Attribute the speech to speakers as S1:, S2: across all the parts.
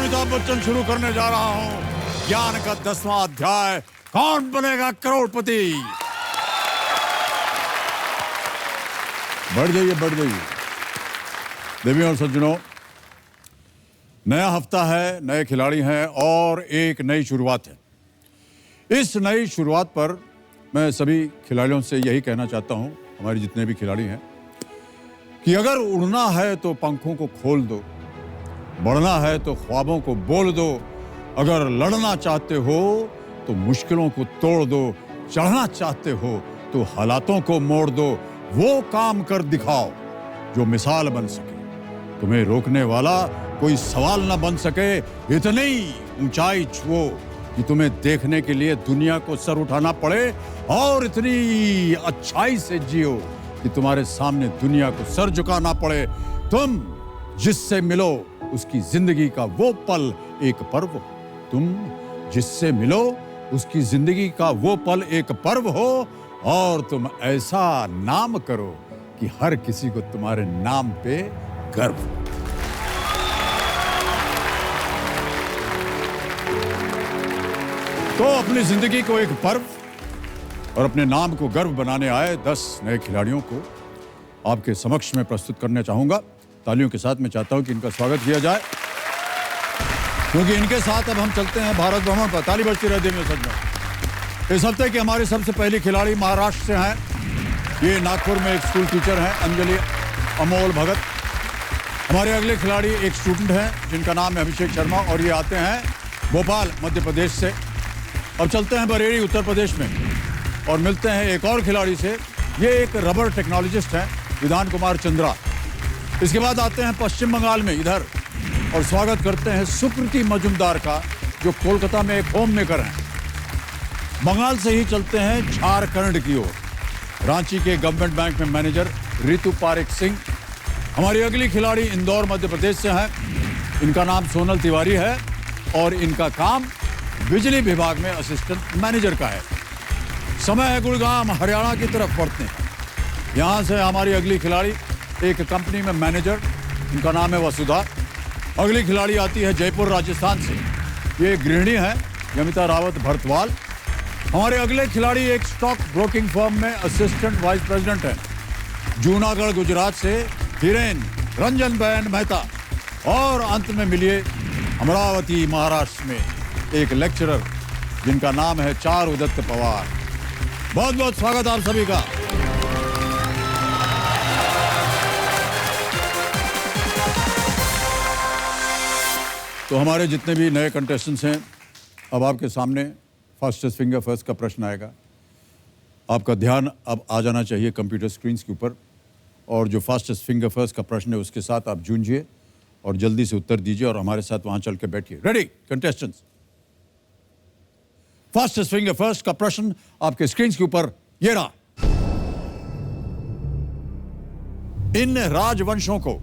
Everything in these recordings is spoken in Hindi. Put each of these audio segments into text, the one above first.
S1: अमिताभ बच्चन शुरू करने जा रहा हूं ज्ञान का 10वां अध्याय, कौन बनेगा करोड़पति। बढ़ जाइए। देवियों और सज्जनों, नया हफ्ता है, नए खिलाड़ी हैं और एक नई शुरुआत है। इस नई शुरुआत पर मैं सभी खिलाड़ियों से यही कहना चाहता हूं, हमारे जितने भी खिलाड़ी हैं, कि अगर उड़ना है तो पंखों को खोल दो, बढ़ना है तो ख्वाबों को बोल दो, अगर लड़ना चाहते हो तो मुश्किलों को तोड़ दो, चढ़ना चाहते हो तो हालातों को मोड़ दो, वो काम कर दिखाओ जो मिसाल बन सके, तुम्हें रोकने वाला कोई सवाल ना बन सके, इतनी ऊंचाई छुओ कि तुम्हें देखने के लिए दुनिया को सर उठाना पड़े और इतनी अच्छाई से जियो कि तुम्हारे सामने दुनिया को सर झुकाना पड़े। तुम जिससे मिलो उसकी जिंदगी का वो पल एक पर्व हो, तुम जिससे मिलो उसकी जिंदगी का वो पल एक पर्व हो और तुम ऐसा नाम करो कि हर किसी को तुम्हारे नाम पे गर्व हो। तो अपनी जिंदगी को एक पर्व और अपने नाम को गर्व बनाने आए 10 नए खिलाड़ियों को आपके समक्ष में प्रस्तुत करना चाहूंगा। तालियों के साथ मैं चाहता हूं कि इनका स्वागत किया जाए, क्योंकि इनके साथ अब हम चलते हैं भारत भ्रमण पर। ताली बजती रहे देवियों सज्जनों। इस हफ्ते की हमारी सबसे पहली खिलाड़ी महाराष्ट्र से हैं। ये नागपुर में एक स्कूल टीचर हैं, अंजलि अमोल भगत। हमारे अगले खिलाड़ी एक स्टूडेंट हैं जिनका नाम है अभिषेक शर्मा और ये आते हैं भोपाल मध्य प्रदेश से। अब चलते हैं बरेली उत्तर प्रदेश में और मिलते हैं एक और खिलाड़ी से। ये एक रबर टेक्नोलॉजिस्ट हैं, विधान कुमार चंद्रा। इसके बाद आते हैं पश्चिम बंगाल में इधर और स्वागत करते हैं सुकृति मजुमदार का, जो कोलकाता में एक होम मेकर हैं। बंगाल से ही चलते हैं झारखंड की ओर, रांची के गवर्नमेंट बैंक में मैनेजर रितु पारेख सिंह। हमारी अगली खिलाड़ी इंदौर मध्य प्रदेश से हैं। इनका नाम सोनल तिवारी है और इनका काम बिजली विभाग में असिस्टेंट मैनेजर का है। समय है गुड़गांव हरियाणा की तरफ बढ़ते हैं। यहाँ से हमारी अगली खिलाड़ी एक कंपनी में मैनेजर, इनका नाम है वसुधा। अगली खिलाड़ी आती है जयपुर राजस्थान से। ये गृहिणी है, यमिता रावत भरतवाल। हमारे अगले खिलाड़ी एक स्टॉक ब्रोकिंग फर्म में असिस्टेंट वाइस प्रेसिडेंट है, जूनागढ़ गुजरात से हिरेन रंजन बहन मेहता। और अंत में मिलिए अमरावती महाराष्ट्र में एक लेक्चरर जिनका नाम है चारुदत्त पवार। बहुत बहुत स्वागत आप सभी का। तो हमारे जितने भी नए कंटेस्टेंट्स हैं, अब आपके सामने फास्टेस्ट फिंगर फर्स्ट का प्रश्न आएगा। आपका ध्यान अब आ जाना चाहिए कंप्यूटर स्क्रीन्स के ऊपर और जो फास्टेस्ट फिंगर फर्स्ट का प्रश्न है उसके साथ आप जूझिए और जल्दी से उत्तर दीजिए और हमारे साथ वहां चल के बैठिए। Ready contestants? Fastest finger first का प्रश्न आपके स्क्रीन के ऊपर ये रहा। इन राजवंशों को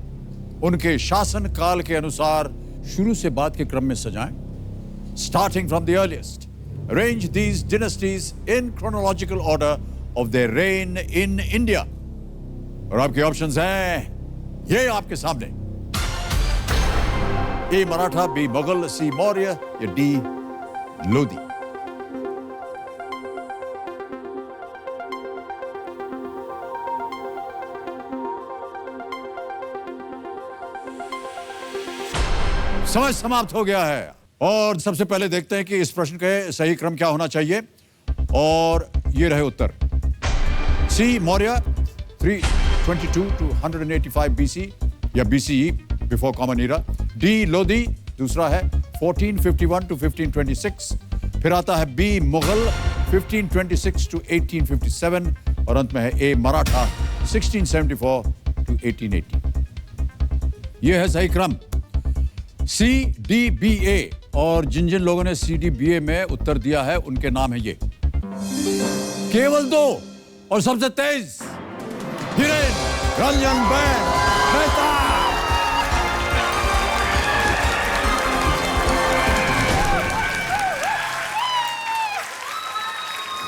S1: उनके शासन काल के अनुसार शुरू से बाद के क्रम में सजाएं। Starting from the earliest, arrange these dynasties in chronological order of their reign in India. और आपके ऑप्शंस हैं ये आपके सामने। A Maratha, B Mughal, C Maurya या डी लोधी। समय समाप्त हो गया है और सबसे पहले देखते हैं कि इस प्रश्न के सही क्रम क्या होना चाहिए। और ये रहे उत्तर। सी मौर्य 322 to 185 BC या BCE before common era. D Lodhi दूसरा है 1451 to 1526। फिर आता है बी मुगल 1526 to 1857 और अंत में है ए मराठा 1674 to 1880। यह है सही क्रम। CDBA और जिन जिन लोगों ने CDBA में उत्तर दिया है उनके नाम है ये। केवल 2 और सबसे तेज हिरेन रंजन बहन मेहता।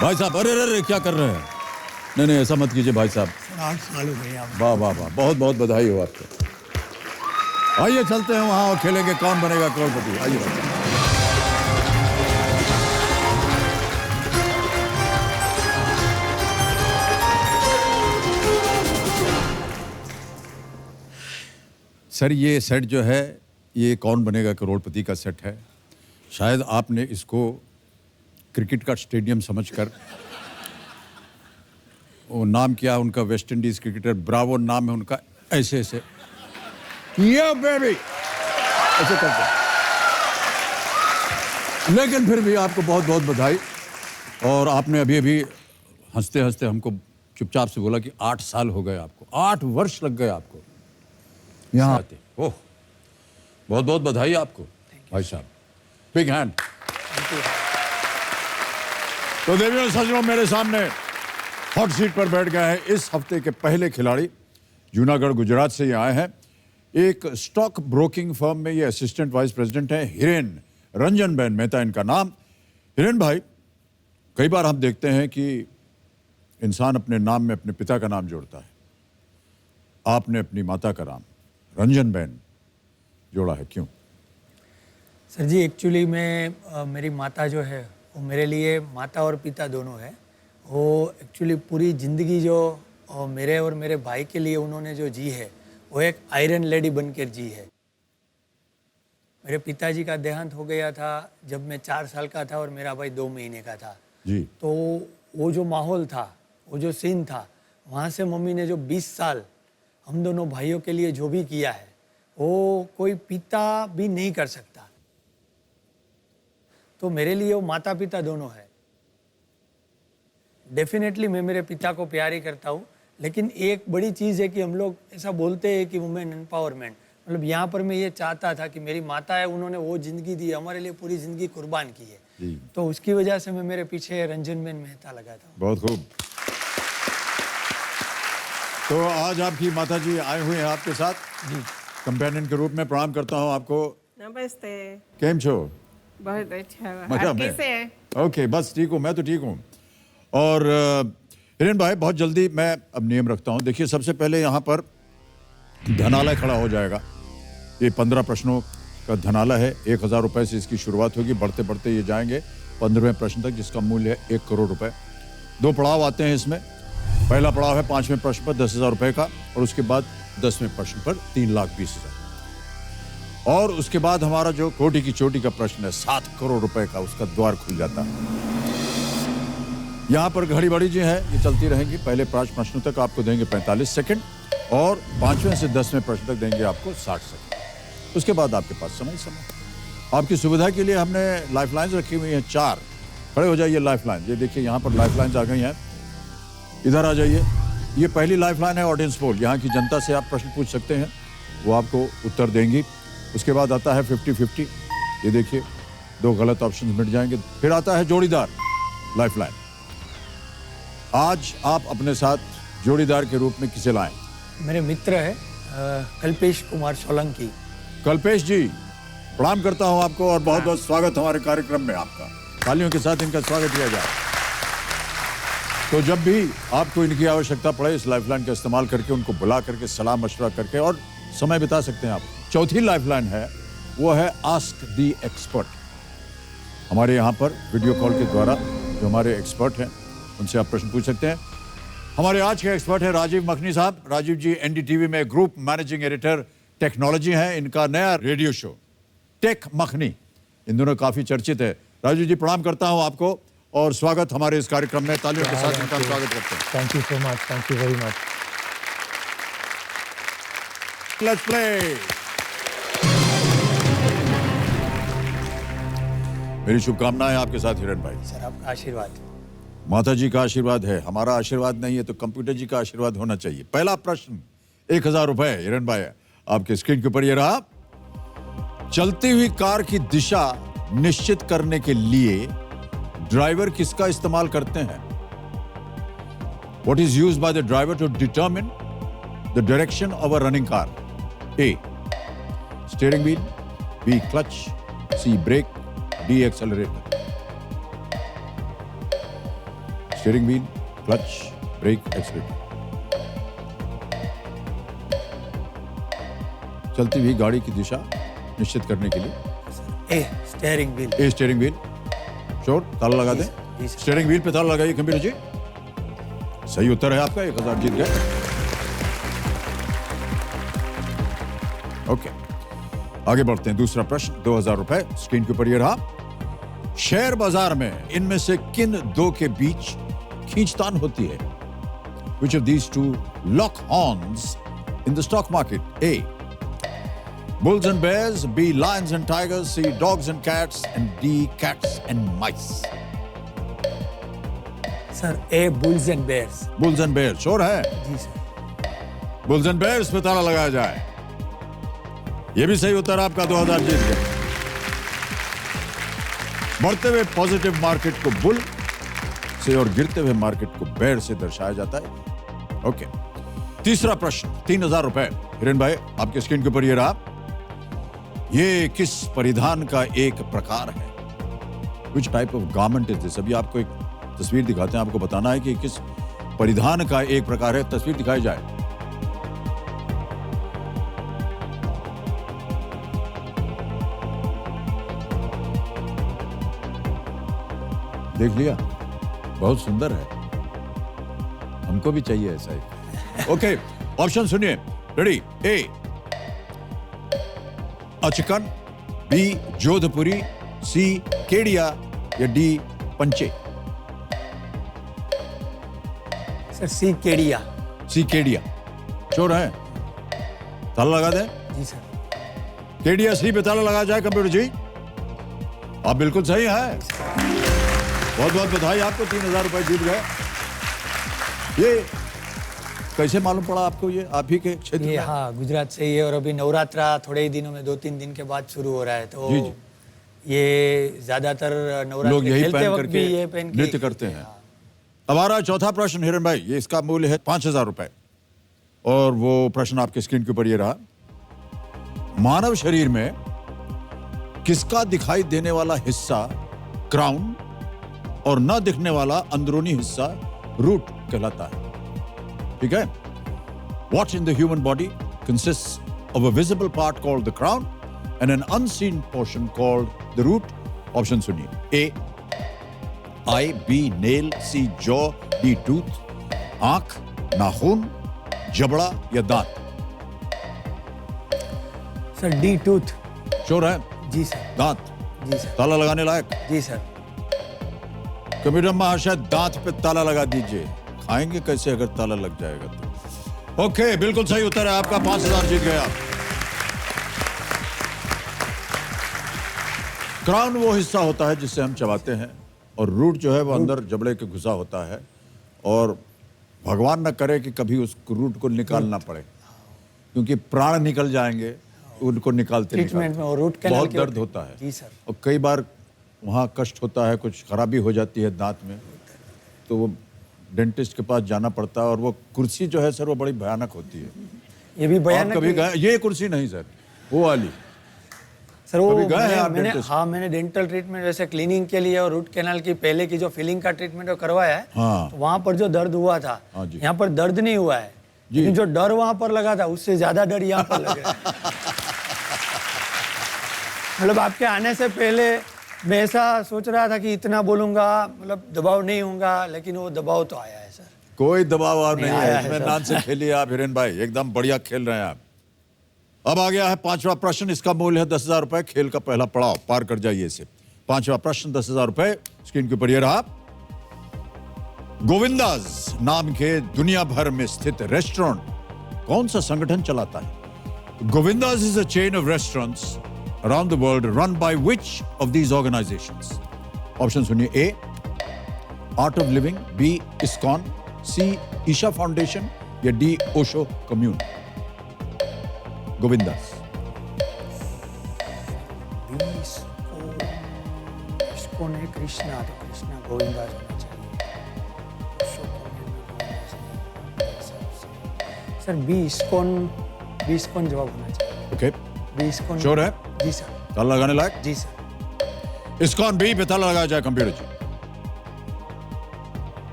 S1: भाई साहब, अरे अरे क्या कर रहे हैं? नहीं ऐसा मत कीजिए भाई साहब।
S2: 8 साल हो गए।
S1: वाह वाह वाह, बहुत बहुत बधाई हो आपको। आइए चलते हैं वहां और खेलेंगे कौन बनेगा करोड़पति। आइए बच्चा। सर ये सेट जो है ये कौन बनेगा करोड़पति का सेट है। शायद आपने इसको क्रिकेट का स्टेडियम समझकर, वो नाम क्या है उनका, वेस्ट इंडीज क्रिकेटर ब्रावो नाम है उनका, ऐसे ऐसे ये बेबी ऐसे करते। लेकिन फिर भी आपको बहुत बहुत बधाई। और आपने अभी अभी हंसते हंसते हमको चुपचाप से बोला कि 8 साल हो गए आपको, 8 वर्ष लग गए आपको यहाँ आते। ओह, बहुत बहुत बधाई आपको भाई साहब, बिग हैंड। तो देवियों सज्जनों, मेरे सामने हॉट सीट पर बैठ गए हैं इस हफ्ते के पहले खिलाड़ी। जूनागढ़ गुजरात से ये आए हैं। एक स्टॉक ब्रोकिंग फर्म में ये असिस्टेंट वाइस प्रेसिडेंट हैं। हिरेन रंजन बहन मेहता इनका नाम। हिरेन भाई, कई बार हम देखते हैं कि इंसान अपने नाम में अपने पिता का नाम जोड़ता है। आपने अपनी माता का नाम रंजन बहन जोड़ा है, क्यों?
S2: सर जी, एक्चुअली मैं मेरी माता जो है वो मेरे लिए माता और पिता दोनों है। वो एक्चुअली पूरी ज़िंदगी जो मेरे और मेरे भाई के लिए उन्होंने जो जी है वो एक आयरन लेडी बनकर जी है। मेरे पिताजी का देहांत हो गया था जब मैं 4 साल का था और मेरा भाई 2 महीने का था
S1: जी।
S2: तो वो जो माहौल था, वो जो सीन था, वहाँ से मम्मी ने जो 20 साल हम दोनों भाइयों के लिए जो भी किया है वो कोई पिता भी नहीं कर सकता। तो मेरे लिए वो माता पिता दोनों है। डेफिनेटली मैं मेरे पिता को प्यार ही करता हूँ, लेकिन एक बड़ी चीज़ है कि हम लोग ऐसा बोलते हैं कि वुमेन एम्पावरमेंट, मतलब यहाँ पर मैं ये चाहता था कि मेरी माता है, उन्होंने वो ज़िंदगी दी, हमारे लिए पूरी ज़िंदगी कुर्बान की है। तो उसकी वजह से मैं मेरे पीछे रंजन बेन मेहता लगाता हूँ।
S1: बहुत खूब। तो आज आपकी माता जी आए हुए हैं आपके साथ
S2: जी,
S1: कंपेनियन के रूप में। प्रणाम करता हूँ आपको।
S3: नमस्ते।
S1: केम छो?
S3: बहुत अच्छा।
S1: मजा
S3: आप
S1: में?
S3: कैसे हैं?
S1: ओके, बस ठीक हूँ, मैं तो ठीक हूँ। और हिरेन भाई, बहुत जल्दी मैं अब नियम रखता हूँ। देखिए, सबसे पहले यहाँ पर धनालय खड़ा हो जाएगा। ये 15 प्रश्नों का धनालय है। 1000 रुपए से इसकी शुरुआत होगी, बढ़ते बढ़ते ये जाएंगे 15वें प्रश्न तक, जिसका मूल्य है 1 करोड़ रुपए। 2 पड़ाव आते हैं इसमें। पहला पड़ाव है 5वें प्रश्न पर 10,000 रुपए का, और उसके बाद 10वें प्रश्न पर 3,20,000। और उसके बाद हमारा जो कोटि की चोटी का प्रश्न है 7 करोड़ रुपए का, उसका द्वार खुल जाता है। यहाँ पर घड़ी बड़ी जी है, ये चलती रहेंगी। पहले 5 प्रश्नों तक आपको देंगे 45 सेकंड, और 5वें से 10वें प्रश्न तक देंगे आपको 60 सेकंड। उसके बाद आपके पास समय। आपकी सुविधा के लिए हमने लाइफ लाइन्स रखी हुई हैं 4। खड़े हो जाइए लाइफ लाइन। ये देखिए, यहाँ पर लाइफ लाइन्स आ गई हैं। इधर आ जाइए। ये पहली लाइफ लाइन है ऑडियंस पोल। यहाँ की जनता से आप प्रश्न पूछ सकते हैं, वो आपको उत्तर देंगी। उसके बाद आता है 50-50। ये देखिए, 2 गलत ऑप्शन मिट जाएंगे। फिर आता है जोड़ीदार लाइफ लाइन। आज आप अपने साथ जोड़ीदार के रूप में किसे लाएं?
S2: मेरे मित्र है कल्पेश कुमार सोलंकी।
S1: कल्पेश जी, प्रणाम करता हूं आपको और बहुत बहुत स्वागत हमारे कार्यक्रम में आपका। तालियों के साथ इनका स्वागत किया जाए। तो जब भी आपको इनकी आवश्यकता पड़े, इस लाइफलाइन का इस्तेमाल करके उनको बुला करके सलाह मशवरा करके और समय बिता सकते हैं आप। चौथी लाइफलाइन है, वो है आस्क दी एक्सपर्ट। हमारे यहाँ पर वीडियो कॉल के द्वारा जो हमारे एक्सपर्ट हैं उनसे आप प्रश्न पूछ सकते हैं। हमारे आज के एक्सपर्ट हैं राजीव मखनी साहब। राजीव जी एनडीटीवी में ग्रुप मैनेजिंग एडिटर टेक्नोलॉजी हैं। इनका नया रेडियो शो टेक मखनी इन दोनों काफी चर्चित है। राजीव जी, प्रणाम करता हूं आपको और स्वागत हमारे इस कार्यक्रम में। तालियों के साथ इनका स्वागत करते हैं।
S2: Thank you so much, thank you very much.
S1: Let's play. मेरी शुभकामनाएं आपके साथ हिरण भाई।
S2: सर, आपका आशीर्वाद।
S1: माता जी का आशीर्वाद है, हमारा आशीर्वाद नहीं है तो कंप्यूटर जी का आशीर्वाद होना चाहिए। पहला प्रश्न 1000 रुपए हिरण भाई आपके स्क्रीन के ऊपर ये रहा। चलती हुई कार की दिशा निश्चित करने के लिए ड्राइवर किसका इस्तेमाल करते हैं? What is used by the driver to determine the direction of a running car? A. Steering wheel, B. Clutch, C. Brake, D. Accelerator. Steering wheel, clutch, brake, accelerator. चलती हुई गाड़ी की दिशा निश्चित करने के लिए?
S2: ए स्टीयरिंग व्हील।
S1: ए स्टीयरिंग व्हील। श्योर? ताला लगा दें?
S2: जी सर।
S1: स्टीयरिंग व्हील पे ताला लगाइए कंप्यूटर जी। सही उत्तर है आपका, 1000 जीत गए। ओके, आगे बढ़ते हैं। दूसरा प्रश्न, 2000 रुपए स्क्रीन के ऊपर ये रहा। शेयर बाजार में इनमें से किन दो के बीच खींचतान होती है? Which of these two lock horns in the stock market? A. Bulls and bears. B. Lions and tigers. C. Dogs and cats. And D. Cats and mice.
S2: Sir A bulls and bears.
S1: Bulls and bears. Sure है?
S2: जी सर।
S1: Bulls and bears पे ताला लगाया जाए। ये भी सही उत्तर आपका, 2000 जीत गए। बढ़ते हुए पॉजिटिव मार्केट को बुल से और गिरते हुए मार्केट को बेयर से दर्शाया जाता है। ओके, तीसरा प्रश्न, 3000 रुपए। हिरेन भाई, आपके स्क्रीन के ऊपर ये रहा। ये किस परिधान का एक प्रकार है? Which type of garment is this? अभी आपको एक तस्वीर दिखाते हैं, आपको बताना है कि किस परिधान का एक प्रकार है। तस्वीर दिखाई जाए। देख लिया? बहुत सुंदर है, हमको भी चाहिए ऐसा ही। ओके, ऑप्शन सुनिए। रेडी? ए अचकन, बी जोधपुरी, सी केडिया या डी पंचे?
S2: सर सी केडिया।
S1: सी केडिया। श्योर है? ताला लगा दें?
S2: जी सर।
S1: केडिया सी पे ताला लगा जाए कंप्यूटर जी। आप बिल्कुल सही है, बहुत बहुत बधाई आपको, 3000 रुपए जीत गए। ये कैसे मालूम पड़ा आपको? ये आप ही के क्षेत्र
S2: ये
S1: में?
S2: हाँ, गुजरात से ही है और अभी नवरात्रा थोड़े ही दिनों में, 2-3 दिन के बाद शुरू हो रहा है, तो
S1: जी, जी।
S2: ये ज्यादातर नवरात्रि
S1: लोग यही
S2: खेलते
S1: पहन
S2: वक्त भी ये
S1: करके
S2: पहन के
S1: नृत्य करते हैं। हमारा चौथा प्रश्न हिरण भाई, ये इसका मूल्य है 5000 रुपए और वो प्रश्न आपके स्क्रीन के ऊपर ये रहा। मानव शरीर में किसका दिखाई देने वाला हिस्सा क्राउन और न दिखने वाला अंदरूनी हिस्सा रूट कहलाता है? ठीक है? What in the human body consists of a visible part called the crown and an unseen portion called the root? Option सुनिए। A eye, B nail, C jaw, D tooth, आंख, नाखून, जबड़ा या दांत?
S2: Sir D tooth.
S1: श्योर है?
S2: जी सर।
S1: दांत।
S2: जी सर।
S1: ताला लगाने लायक?
S2: जी सर।
S1: कंप्यूटर महाशय, दांत पे ताला लगा दीजिए। खाएंगे कैसे अगर ताला लग जाएगा तो? ओके, बिल्कुल सही उत्तर है आपका, 5000 जीत गया। क्राउन वो हिस्सा होता है जिससे हम चबाते हैं और रूट जो है वो अंदर जबड़े के घुसा होता है और भगवान न करे कि कभी उस रूट को निकालना पड़े, क्योंकि प्राण निकल जाएंगे उनको निकालते
S2: ट्रीटमेंट में और रूट कैनाल
S1: बहुत
S2: के
S1: दर्द होता है।
S2: जी सर।
S1: और कई बार वहाँ कष्ट होता है, कुछ खराबी हो जाती है दांत में, तो वो डेंटिस्ट के पास जाना पड़ता है और वो कुर्सी जो है सर वो बड़ी भयानक होती है।
S2: ये भी
S1: आप
S2: भयानक
S1: कभी गए? ये कुर्सी नहीं सर, वो वाली।
S2: सर वो
S1: कभी गए हैं आप
S2: मैंने
S1: डेंटिस्ट?
S2: हाँ, मैंने डेंटल ट्रीटमेंट जैसे क्लीनिंग के लिए और रूट कैनाल की पहले की जो फिलिंग का ट्रीटमेंट करवाया है,
S1: हाँ।
S2: तो वहाँ पर जो दर्द हुआ था,
S1: हाँ जी।
S2: यहाँ पर दर्द नहीं हुआ है,
S1: जी।
S2: लेकिन जो डर वहाँ पर लगा था उससे ज्यादा डर यहाँ पर लग रहा है। मतलब आपके आने से पहले मैं ऐसा सोच रहा था कि इतना बोलूंगा, मतलब दबाव नहीं होगा, लेकिन वो दबाव तो आया है सर।
S1: कोई दबाव आप नहीं
S2: आया
S1: है,
S2: है
S1: इत्मीनान से खेलिए आप हिरेन भाई, एकदम बढ़िया खेल रहे हैं आप। अब आ गया है पांचवा प्रश्न, इसका मूल्य है 10,000 रुपए। खेल का पहला पड़ाव पार कर जाइए इसे। पांचवा प्रश्न 10,000 रुपए, स्क्रीन के ऊपर ये रहा। गोविंदास नाम के दुनिया भर में स्थित रेस्टोरेंट कौन सा संगठन चलाता है? Govindas is a chain of restaurants around the world run by which of these organizations? Option सुनिए। A Art of Living, B ISKCON, C Isha Foundation या D Osho Commune? गोविंदास।
S2: इसको नहीं, कृष्णा, तो कृष्णा गोविंदास होना चाहिए। सर बी इस्कॉन जवाब होना चाहिए।
S1: Okay,
S2: B ISKCON.
S1: श्योर है?
S2: जी सर।
S1: ताला लगाने लायक?
S2: जी सर।
S1: ISKCON B पे ताला लगाया जाए कंप्यूटर जी।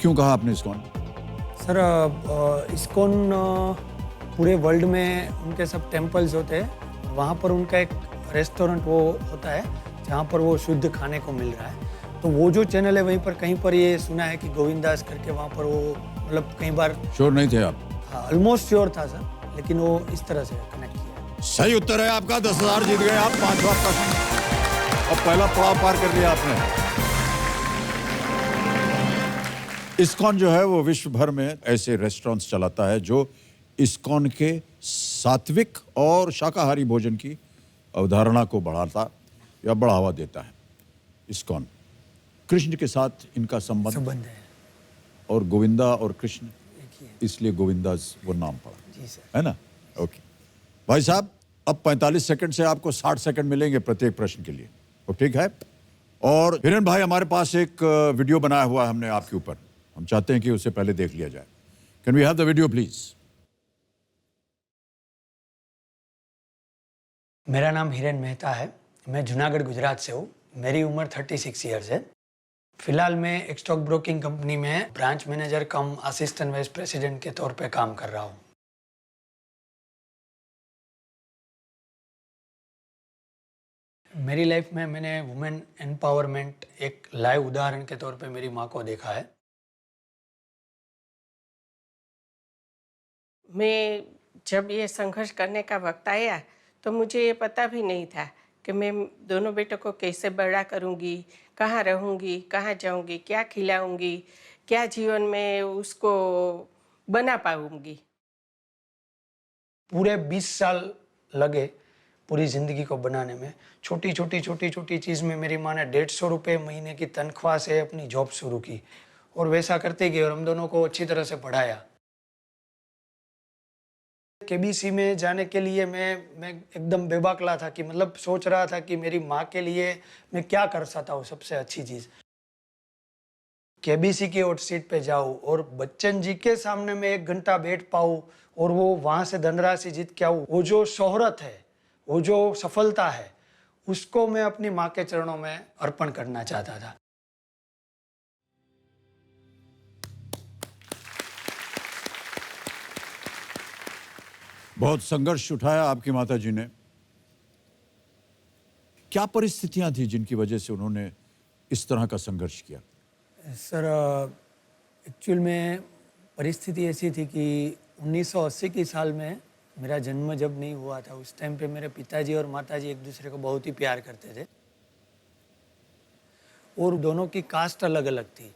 S1: क्यों कहा आपने ISKCON?
S2: सर इस्कॉन पूरे वर्ल्ड में उनके सब टेम्पल्स होते हैं, वहाँ पर उनका एक रेस्टोरेंट वो होता है जहाँ पर वो शुद्ध खाने को मिल रहा है। तो वो जो चैनल है वहीं पर कहीं पर ये सुना है कि गोविंदास करके वहाँ पर वो मतलब कई बार
S1: श्योर नहीं थे आप?
S2: हाँ ऑलमोस्ट श्योर था सर, लेकिन वो इस तरह से कनेक्ट किया।
S1: सही उत्तर है आपका। 10,000 जीत गए आप। 5वां प्रश्न। अब पहला पड़ाव पार कर लिया आपने। इस्कॉन जो है वो विश्व भर में ऐसे रेस्टोरेंट्स चलाता है जो इस्कॉन के सात्विक और शाकाहारी भोजन की अवधारणा को बढ़ाता या बढ़ावा देता है। इस्कॉन कृष्ण के साथ इनका संबंध
S2: है
S1: और गोविंदा और कृष्ण,
S2: एक ही है।
S1: इसलिए गोविंदास वो नाम पड़ा,
S2: जी सर।
S1: है ना? ओके भाई साहब, अब 45 सेकंड से आपको 60 सेकंड मिलेंगे प्रत्येक प्रश्न के लिए, तो ठीक है? और हिरेन भाई, हमारे पास एक वीडियो बनाया हुआ है हमने आपके ऊपर, हम चाहते हैं कि उससे पहले देख लिया जाए। Can we have the video please?
S2: मेरा नाम हिरेन मेहता है, मैं जूनागढ़ गुजरात से हूँ। मेरी उम्र 36 ईयर्स है। फिलहाल मैं एक स्टॉक ब्रोकिंग कंपनी में ब्रांच मैनेजर कम असिस्टेंट वाइस प्रेसिडेंट के तौर पे काम कर रहा हूँ। मेरी लाइफ में मैंने वुमेन एम्पावरमेंट एक लाइव उदाहरण के तौर पे मेरी माँ को देखा है।
S3: मैं जब ये संघर्ष करने का वक्त आया तो मुझे ये पता भी नहीं था कि मैं दोनों बेटों को कैसे बड़ा करूँगी, कहाँ रहूँगी, कहाँ जाऊँगी, क्या खिलाऊँगी, क्या जीवन में उसको बना पाऊँगी।
S2: पूरे 20 साल लगे पूरी ज़िंदगी को बनाने में। छोटी छोटी चीज़ में मेरी माँ ने 150 रुपये महीने की तनख्वाह से अपनी जॉब शुरू की और वैसा करते गए और हम दोनों को अच्छी तरह से पढ़ाया। केबीसी में जाने के लिए मैं एकदम बेबाकला था कि मतलब सोच रहा था कि मेरी माँ के लिए मैं क्या कर सकता हूँ। सबसे अच्छी चीज़ केबीसी की हॉट सीट पे जाऊँ और बच्चन जी के सामने मैं 1 घंटा बैठ पाऊँ और वो वहाँ से धनराशि जीत के आऊँ। वो जो शोहरत है, वो जो सफलता है, उसको मैं अपनी माँ के चरणों में अर्पण करना चाहता था।
S1: बहुत संघर्ष उठाया आपकी माता जी ने। क्या परिस्थितियां थी जिनकी वजह से उन्होंने इस तरह का संघर्ष किया?
S2: सर एक्चुअल में परिस्थिति ऐसी थी कि 1980 की साल में मेरा जन्म जब नहीं हुआ था, उस टाइम पे मेरे पिताजी और माताजी एक दूसरे को बहुत ही प्यार करते थे और दोनों की कास्ट अलग अलग थी।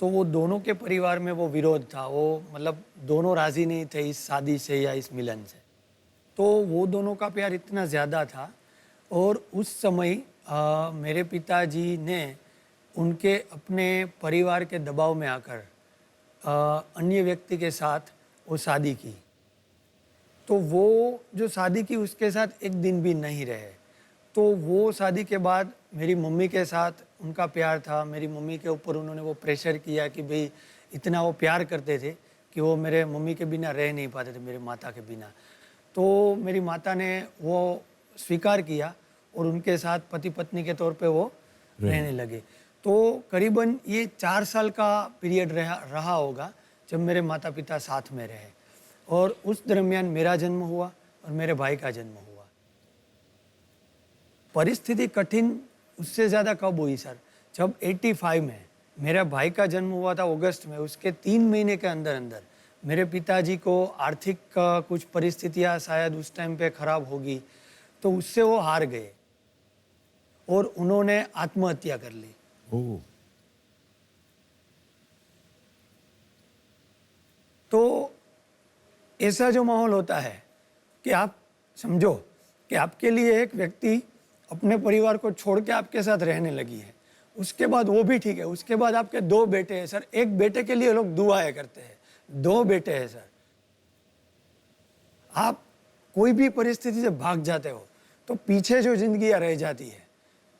S2: तो वो दोनों के परिवार में वो विरोध था, वो मतलब दोनों राज़ी नहीं थे इस शादी से या इस मिलन से। तो वो दोनों का प्यार इतना ज़्यादा था और उस समय मेरे पिताजी ने उनके अपने परिवार के दबाव में आकर अन्य व्यक्ति के साथ वो शादी की। तो वो जो शादी की उसके साथ एक दिन भी नहीं रहे। तो वो शादी के बाद मेरी मम्मी के साथ उनका प्यार था। मेरी मम्मी के ऊपर उन्होंने वो प्रेशर किया कि भाई इतना वो प्यार करते थे कि वो मेरे मम्मी के बिना रह नहीं पाते थे, मेरे माता के बिना। तो मेरी माता ने वो स्वीकार किया और उनके साथ पति पत्नी के तौर पे वो रहने लगे। तो करीबन ये 4 साल का पीरियड रहा होगा जब मेरे माता पिता साथ में रहे और उस दरमियान मेरा जन्म हुआ और मेरे भाई का जन्म हुआ। परिस्थिति कठिन उससे ज़्यादा कब हुई सर? जब 85 में मेरा भाई का जन्म हुआ था अगस्त में, उसके 3 महीने के अंदर अंदर मेरे पिताजी को आर्थिक कुछ परिस्थितियाँ शायद उस टाइम पे खराब होगी, तो उससे वो हार गए और उन्होंने आत्महत्या कर ली।
S1: ओह।
S2: तो ऐसा जो माहौल होता है कि आप समझो कि आपके लिए एक व्यक्ति अपने परिवार को छोड़ के आपके साथ रहने लगी है, उसके बाद वो भी ठीक है, उसके बाद आपके 2 बेटे हैं सर। एक बेटे के लिए लोग दुआएं करते हैं, 2 बेटे हैं सर। आप कोई भी परिस्थिति से भाग जाते हो तो पीछे जो जिंदगी रह जाती है,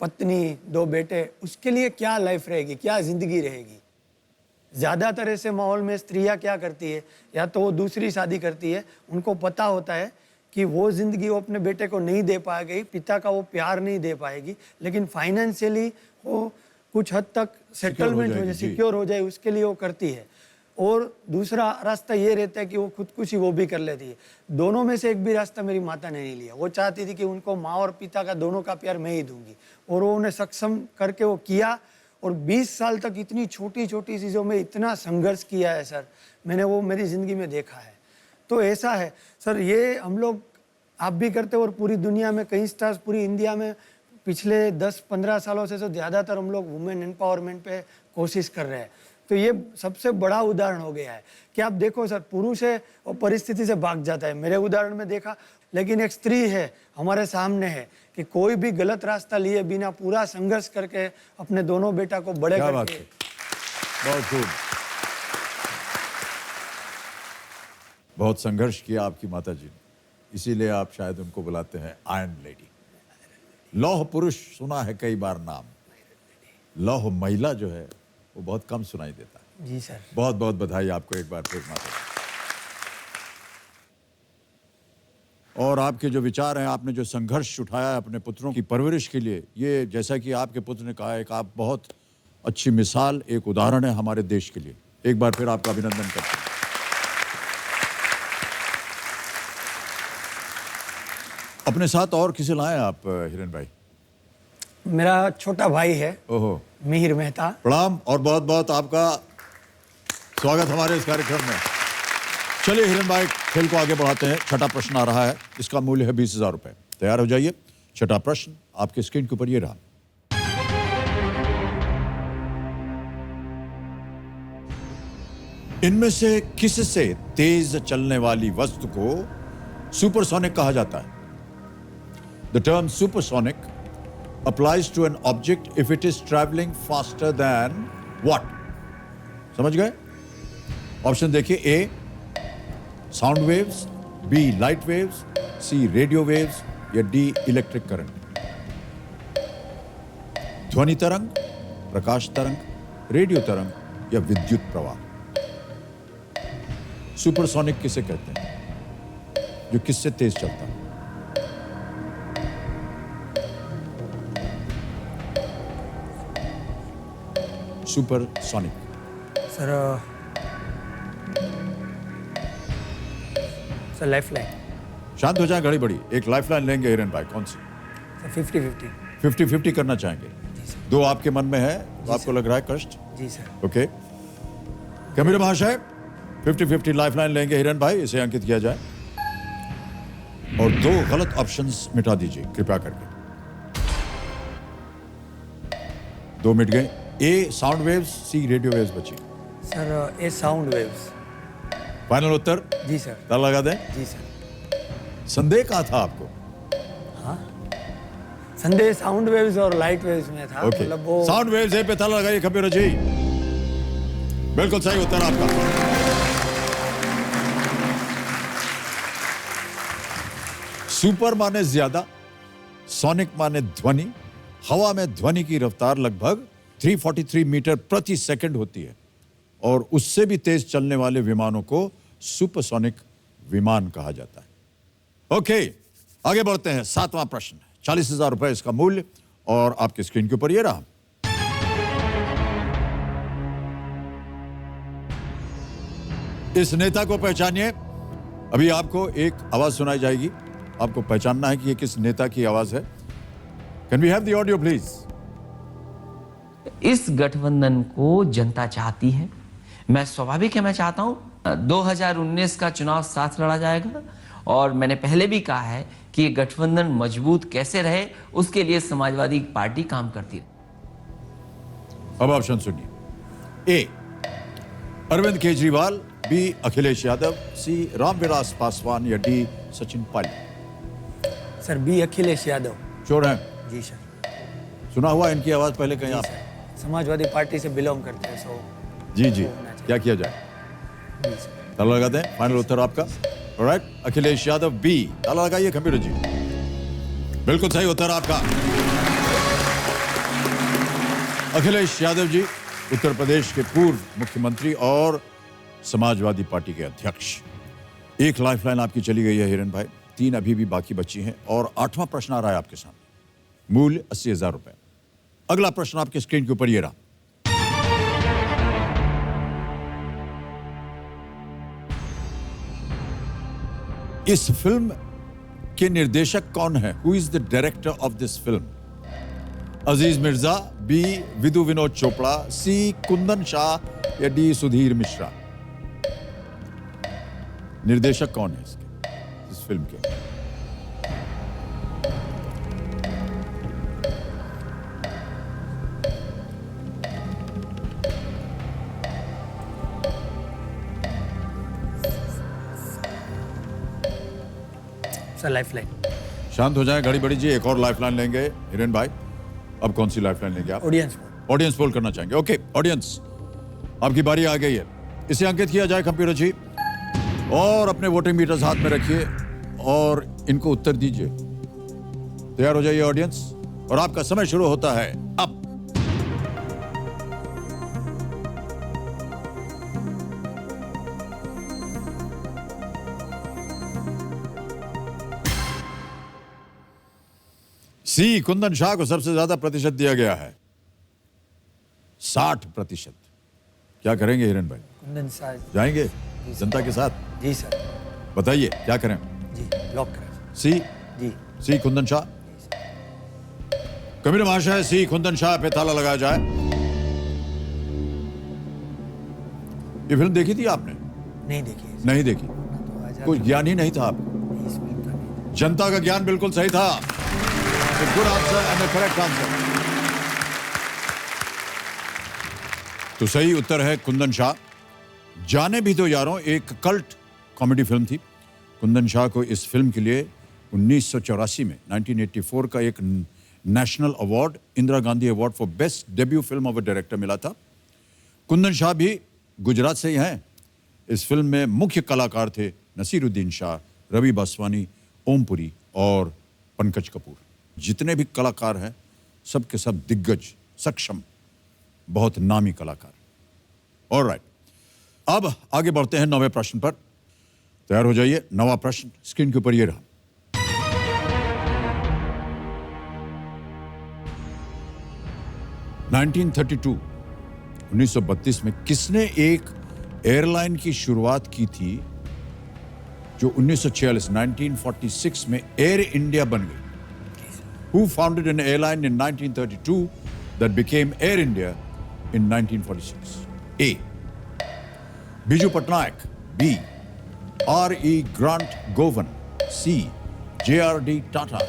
S2: पत्नी, 2 बेटे, उसके लिए क्या लाइफ रहेगी, क्या जिंदगी रहेगी। ज़्यादातर ऐसे माहौल में स्त्रियां क्या करती है, या तो वो दूसरी शादी करती है, उनको पता होता है कि वो ज़िंदगी वो अपने बेटे को नहीं दे पाएगी, पिता का वो प्यार नहीं दे पाएगी, लेकिन फाइनेंशियली वो कुछ हद तक सेटलमेंट हो जाए, सिक्योर हो जाए, उसके लिए वो करती है। और दूसरा रास्ता ये रहता है कि वो खुदकुशी वो भी कर लेती है। दोनों में से एक भी रास्ता मेरी माता ने नहीं लिया। वो चाहती थी कि उनको माँ और पिता का दोनों का प्यार मैं ही दूंगी, और वो उन्हें सक्षम करके वो किया। और 20 साल तक इतनी छोटी छोटी चीज़ों में इतना संघर्ष किया है सर, मैंने वो मेरी ज़िंदगी में देखा है। तो ऐसा है सर, ये हम लोग आप भी करते हो और पूरी दुनिया में कई स्टार्स पूरी इंडिया में पिछले 10-15 सालों से तो ज़्यादातर हम लोग वुमेन एम्पावरमेंट पे कोशिश कर रहे हैं। तो ये सबसे बड़ा उदाहरण हो गया है कि आप देखो सर, पुरुष है और परिस्थिति से भाग जाता है, मेरे उदाहरण में देखा, लेकिन एक स्त्री है हमारे सामने है कि कोई भी गलत रास्ता लिए बिना पूरा संघर्ष करके अपने दोनों बेटा को बड़े
S1: क्या बात
S2: करके।
S1: है, बहुत खूब। बहुत संघर्ष किया आपकी माता जी ने, इसीलिए आप शायद उनको बुलाते हैं आयरन लेडी। लौह पुरुष सुना है कई बार नाम, लौह महिला जो है वो बहुत कम सुनाई देता है।
S2: जी सर।
S1: बहुत बहुत बधाई आपको एक बार फिर माता जी। और आपके जो विचार हैं, आपने जो संघर्ष उठाया है अपने पुत्रों की परवरिश के लिए, ये जैसा कि आपके पुत्र ने कहा, एक आप बहुत अच्छी मिसाल, एक उदाहरण है हमारे देश के लिए। एक बार फिर आपका अभिनंदन करते हैं। अपने साथ और किसे लाए आप हिरेन भाई?
S2: मेरा छोटा भाई है
S1: ओहो,
S2: मिहिर मेहता।
S1: प्रणाम और बहुत बहुत आपका स्वागत हमारे इस कार्यक्रम में। चलिए हिरेन भाई, खेल को आगे बढ़ाते हैं। छठा प्रश्न आ रहा है, इसका मूल्य है 20,000 रुपए। तैयार हो जाइए। छठा प्रश्न आपके स्क्रीन के ऊपर ये रहा। इनमें से किससे तेज चलने वाली वस्तु को सुपरसोनिक कहा जाता है? The term supersonic applies to an object if it is traveling faster than what? समझ गए? ऑप्शन देखिए। A sound waves, B light waves, C radio waves या डी इलेक्ट्रिक करंट। ध्वनि तरंग, प्रकाश तरंग, रेडियो तरंग या विद्युत प्रवाह। सुपरसोनिक किसे कहते हैं? जो किससे तेज चलता है? सुपरसोनिक।
S2: Sir lifeline.
S1: शांत हो जाए घड़ी बड़ी। एक लाइफलाइन लेंगे हिरेन भाई, कौन सी?
S2: सर 50-50।
S1: 50-50 करना चाहेंगे? दो आपके मन में है तो आपको लग रहा है कष्ट?
S2: जी सर।
S1: ओके, कैमरे महाशय 50-50 लाइफलाइन लेंगे हिरेन भाई, इसे अंकित किया जाए और दो गलत ऑप्शंस मिटा दीजिए कृपया करके। दो मिट गए। A sound waves, C radio waves बची।
S2: Sir A sound waves.
S1: Final उत्तर?
S2: जी सर।
S1: ताला लगा दें।
S2: जी सर।
S1: संदेह कहाँ था आपको?
S2: संदेह साउंड वेव्स और लाइट वेव्स में था।
S1: ओके,
S2: मतलब वो
S1: साउंड वेव्स पे ताला लगाइए कंप्यूटर जी। बिल्कुल सही उत्तर आपका। सुपर माने ज्यादा, सोनिक माने ध्वनि। हवा में ध्वनि की रफ्तार लगभग 343 मीटर प्रति सेकंड होती है और उससे भी तेज चलने वाले विमानों को सुपरसोनिक विमान कहा जाता है। ओके, आगे बढ़ते हैं। सातवां प्रश्न, 40,000 रुपए इसका मूल्य और आपके स्क्रीन के ऊपर ये रहा। इस नेता को पहचानिए। अभी आपको एक आवाज सुनाई जाएगी, आपको पहचानना है कि ये किस नेता की आवाज है। Can we have the audio please?
S4: इस गठबंधन को जनता चाहती है। मैं स्वाभाविक है, मैं चाहता हूं 2019 का चुनाव साथ लड़ा जाएगा और मैंने पहले भी कहा है कि ये गठबंधन मजबूत कैसे रहे उसके लिए समाजवादी पार्टी काम करती है।
S1: अब ऑप्शन सुनिए। A Arvind Kejriwal, B Akhilesh Yadav, C Ramvilas Paswan या D Sachin Pilot.
S2: Sir B Akhilesh Yadav.
S1: Sure हैं?
S2: जी सर।
S1: सुना हुआ इनकी आवाज पहले कहीं आप?
S2: समाजवादी पार्टी से बिलोंग करते हैं, सो
S1: जी जी, क्या किया जाए?
S2: जी सर।
S1: ताला लगा दें। फाइनल उत्तर आपका? Alright, Akhilesh Yadav B. ताला लगाइए कंप्यूटर जी। बिल्कुल सही उत्तर आपका। अखिलेश यादव जी उत्तर प्रदेश के पूर्व मुख्यमंत्री और समाजवादी पार्टी के अध्यक्ष। एक लाइफलाइन आपकी चली गई है हिरेन भाई, 3 अभी भी बाकी बची हैं और 8वां प्रश्न आ रहा है आपके सामने। मूल्य 80,000 रुपए। अगला प्रश्न आपके स्क्रीन के ऊपर ये रहा। इस फिल्म के निर्देशक कौन है? Who is the director of this film? Aziz Mirza, B Vidhu Vinod Chopra, C Kundan Shah या डी सुधीर मिश्रा? निर्देशक कौन है इसके, इस फिल्म के?
S2: Sir lifeline.
S1: शांत हो जाए, घड़ी बड़ी जी। एक और लाइफलाइन लेंगे हिरेन भाई। अब कौन सी लाइफलाइन लेंगे आप?
S2: ऑडियंस।
S1: ऑडियंस पोल करना चाहेंगे। ओके ऑडियंस, आपकी बारी आ गई है। इसे अंकित किया जाए कंप्यूटर जी, और अपने वोटिंग मीटर्स हाथ में रखिए और इनको उत्तर दीजिए। तैयार हो जाइए ऑडियंस, और आपका समय शुरू होता है अब। सी कुंदन शाह को सबसे ज्यादा प्रतिशत दिया गया है, 60%। क्या करेंगे हिरेन भाई?
S2: कुंदन शाह।
S1: जाएंगे जनता के साथ?
S2: जी सर।
S1: बताइए क्या करें?
S2: जी लॉक करें।
S1: सी?
S2: जी।
S1: सी कुंदन शाह। कबीर महाशय, सी कुंदन शाह पे ताला लगाया जाए। ये फिल्म देखी थी आपने?
S2: नहीं देखी।
S1: नहीं देखी?
S2: तो आजाद
S1: कुछ ज्ञान ही नहीं था आपको?
S2: इस फिल्म का नहीं।
S1: जनता का ज्ञान बिल्कुल सही था। Good answer and correct answer. तो सही उत्तर है कुंदन शाह। जाने भी तो यारों एक कल्ट कॉमेडी फिल्म थी। कुंदन शाह को इस फिल्म के लिए 1984 में 1984 का एक national award, Indira Gandhi award for best debut film of a director मिला था। कुंदन शाह भी गुजरात से ही हैं। इस फिल्म में मुख्य कलाकार थे नसीरुद्दीन शाह, रवि बासवानी, ओमपुरी और पंकज कपूर। जितने भी कलाकार हैं सब के सब दिग्गज, सक्षम, बहुत नामी कलाकार। ऑलराइट, अब आगे बढ़ते हैं 9वें प्रश्न पर। तैयार हो जाइए। 9वां प्रश्न स्क्रीन के ऊपर ये रहा। (1932) 1932 में किसने एक एयरलाइन की शुरुआत की थी जो 1946 में एयर इंडिया बन गई? Who founded an airline in 1932 that became Air India in 1946? A. Biju Patnaik. B. R.E. Grant Govan. C. J.R.D. Tata.